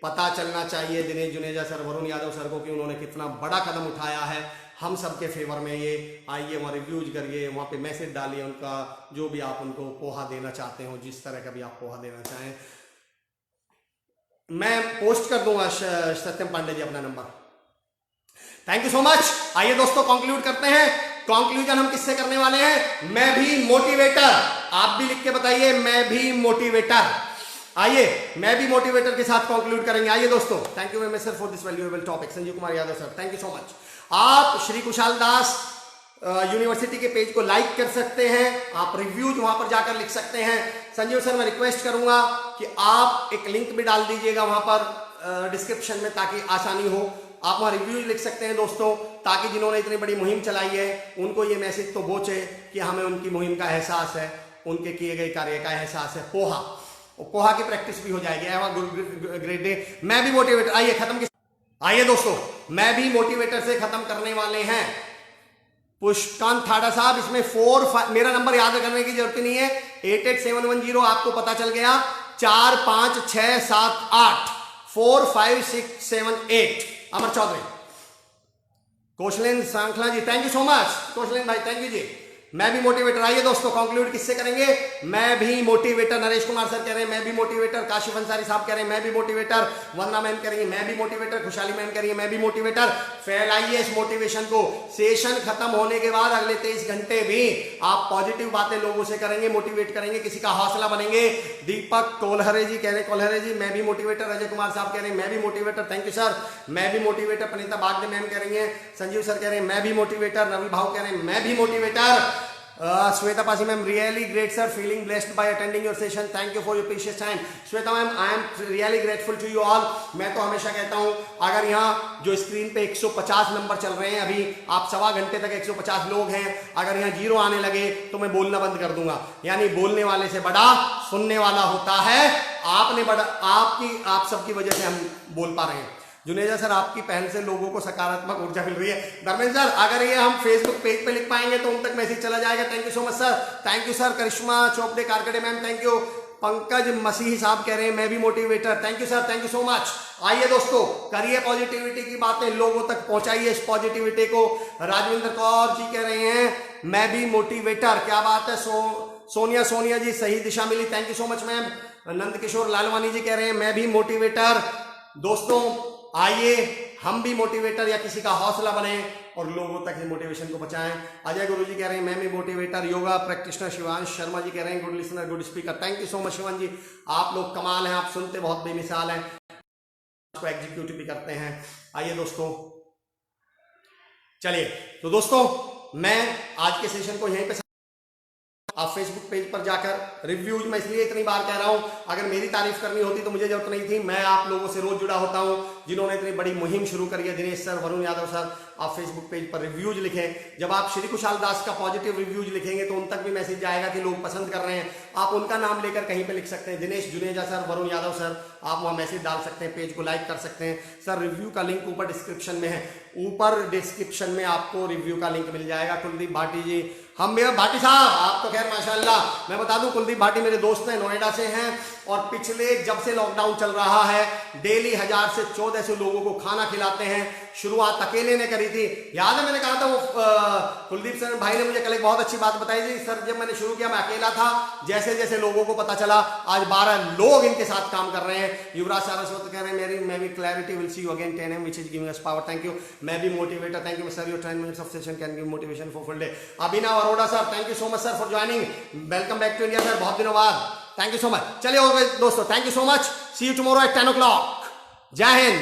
पता चलना चाहिए दिनेश जुनेजा सर, वरुण यादव सर को कि उन्होंने कितना बड़ा कदम उठाया है हम सबके फेवर में। ये आइए वहाँ रिव्यूज करिए, वहाँ पे मैसेज डालिए उनका, जो भी आप उनको पोहा देना चाहते हो, जिस तरह का भी आप पोहा देना चाहें। मैं पोस्ट कर दूंगा सत्यम पांडे जी अपना number. Thank you so much. आइए दोस्तों कंक्लूड करते हैं। कंक्लूजन हम किससे करने वाले हैं? मैं भी मोटिवेटर। आप भी लिख के बताइए, मैं भी मोटिवेटर। आइए मैं भी मोटिवेटर के साथ कंक्लूड करेंगे। आइए दोस्तों, thank you very much sir for this valuable topic. Sanjeev Kumar Yadav sir, thank you so much. आप श्री कुशाल दास यूनिवर्सिटी के पेज को लाइक कर सकते हैं, आप रिव्यूज वहां पर जाकर लिख सकते हैं। संजीव सर, मैं रिक्वेस्ट करूंगा कि आप एक लिंक भी डाल दीजिएगा वहां पर डिस्क्रिप्शन में, ताकि आसानी हो। आप वहां रिव्यूज लिख सकते हैं दोस्तों, ताकि जिन्होंने इतनी बड़ी मुहिम चलाई है उनको ये मैसेज तो पहुंचे कि हमें उनकी मुहिम का एहसास है, उनके किए गए कार्य का एहसास है। पोहा की प्रैक्टिस भी हो जाएगी। Great day. मैं भी मोटिवेटर। आइए दोस्तों, मैं भी मोटिवेटर से खत्म करने वाले हैं। पुष्कांत थाड़ा साहब, इसमें 4-5 मेरा नंबर याद करने की जरूरत नहीं है। 88710 आपको पता चल गया। 4 5 6 7 8 4 5 6 7 8। Amar Chaudhary, Kaushalendra Sankhla ji, thank you so much. Kaushalendra भाई, थैंक यू जी। मैं भी मोटिवेटर। आइए दोस्तों कंक्लूड किससे करेंगे? मैं भी मोटिवेटर। नरेश कुमार सर कह रहे हैं मैं भी मोटिवेटर। काशिफ अंसारी साहब कह रहे हैं मैं भी मोटिवेटर। वंदना मैम कह रही है मैं भी मोटिवेटर। खुशहाली मैम कह रही है मैं भी मोटिवेटर। फैलाइए इस मोटिवेशन को। सेशन खत्म होने के बाद अगले 23 घंटे भी आप पॉजिटिव बातें लोगों से करेंगे, मोटिवेट करेंगे, किसी का हौसला बनेंगे। दीपक कोल्हरे जी कह रहे हैं, कोल्हरे जी मैं भी मोटिवेटर। अजय कुमार साहब कह रहे हैं मैं भी मोटिवेटर, थैंक यू सर। मैं भी मोटिवेटर। पनीता बागदे मैम कह रही है, संजीव सर कह रहे हैं मैं भी मोटिवेटर। रवि भाव कह रहे हैं मैं भी motivator. Sweta Pasi ma'am, really great sir, feeling blessed by attending your session, thank you for your precious time. Sweta ma'am, I am really grateful to you all. मैं तो हमेशा कहता हूँ, अगर यहाँ जो स्क्रीन पे 150 नंबर चल रहे हैं अभी, आप सवा घंटे तक 150 लोग हैं, अगर यहाँ 0 आने लगे तो मैं बोलना बंद कर दूंगा। यानी बोलने वाले से बड़ा सुनने वाला होता है। आपने बड़ा, आप सबकी वजह से हम बोल पा रहे हैं। जुनेजा सर, आपकी पहल से लोगों को सकारात्मक ऊर्जा मिल रही है। धर्मेंद्र सर, अगर ये हम फेसबुक पेज पे लिख पाएंगे तो उन तक मैसेज चला जाएगा। Thank you so much sir, thank you sir. Karishma Chopde Karkade ma'am, thank you. Pankaj Masih साहब कह रहे हैं मैं भी motivator, thank you sir, thank you so much. आइए दोस्तों, करिए पॉजिटिविटी की बातें, लोगों तक पहुंचाइए इस पॉजिटिविटी को। राजविंदर कौर जी कह रहे हैं मैं भी मोटिवेटर, क्या बात है। सोनिया जी, सही दिशा मिली, thank you so much ma'am. Nand Kishore Lalwani ji कह रहे हैं मैं भी मोटिवेटर। दोस्तों आइए हम भी मोटिवेटर या किसी का हौसला बने और लोगों तक इस मोटिवेशन को पहुंचाएं। अजय गुरु जी कह रहे हैं मैं भी मोटिवेटर। योगा प्रैक्टिशनर शिवांश शर्मा जी कह रहे हैं good listener, good speaker, thank you so much Shivansh ji. आप लोग कमाल हैं, आप सुनते बहुत बेमिसाल हैं, उसको एग्जीक्यूट भी करते हैं। आइए दोस्तों, चलिए तो दोस्तों मैं आज के सेशन को यहीं पे, आप फेसबुक पेज पर जाकर रिव्यूज, मैं इसलिए इतनी बार कह रहा हूं, अगर मेरी तारीफ करनी होती तो मुझे जरूरत नहीं थी। मैं आप लोगों से रोज जुड़ा होता हूं जिन्होंने इतनी बड़ी मुहिम शुरू करी है। दिनेश सर, वरुण यादव सर, आप फेसबुक पेज पर रिव्यूज लिखें। जब आप श्री कुशाल दास का पॉजिटिव रिव्यूज लिखेंगे तो उन तक भी मैसेज जाएगा कि लोग पसंद कर रहे हैं। आप उनका नाम लेकर कहीं पे लिख सकते हैं, दिनेश जुनेजा सर, वरुण यादव सर, आप वहाँ मैसेज डाल सकते हैं, पेज को लाइक कर सकते हैं। सर रिव्यू का लिंक ऊपर डिस्क्रिप्शन में है, ऊपर डिस्क्रिप्शन में आपको रिव्यू का लिंक मिल जाएगा। कुलदीप भाटी जी, हम मेरे भाटी साहब, आप तो खैर माशाल्लाह, मैं बता दूं कुलदीप भाटी मेरे दोस्त हैं, नोएडा से हैं, और पिछले जब से लॉकडाउन चल रहा है डेली 1000 से 1400 लोगों को खाना खिलाते हैं। शुरुआत अकेले ने करी थी, याद है मैंने कहा था वो कुलदीप सर भाई ने मुझे कल एक बहुत अच्छी बात बताई थी। सर जब मैंने शुरू किया मैं अकेला था, जैसे जैसे लोगों को पता चला आज 12 लोग इनके साथ काम कर रहे हैं। युवराज सारस्वत कह रहे हैं मैं भी clarity will see you again 10 AM which is giving us power, thank you. मैं भी motivator, thank you sir, your 10 minutes of session can give motivation for full day. Abhinav Arora sir, thank you so much sir for joining, welcome back to India sir, बहुत दिनों बाद, thank you so much. चलिए दोस्तों, thank you so much, see you tomorrow at 10 o'clock। जय हिंद।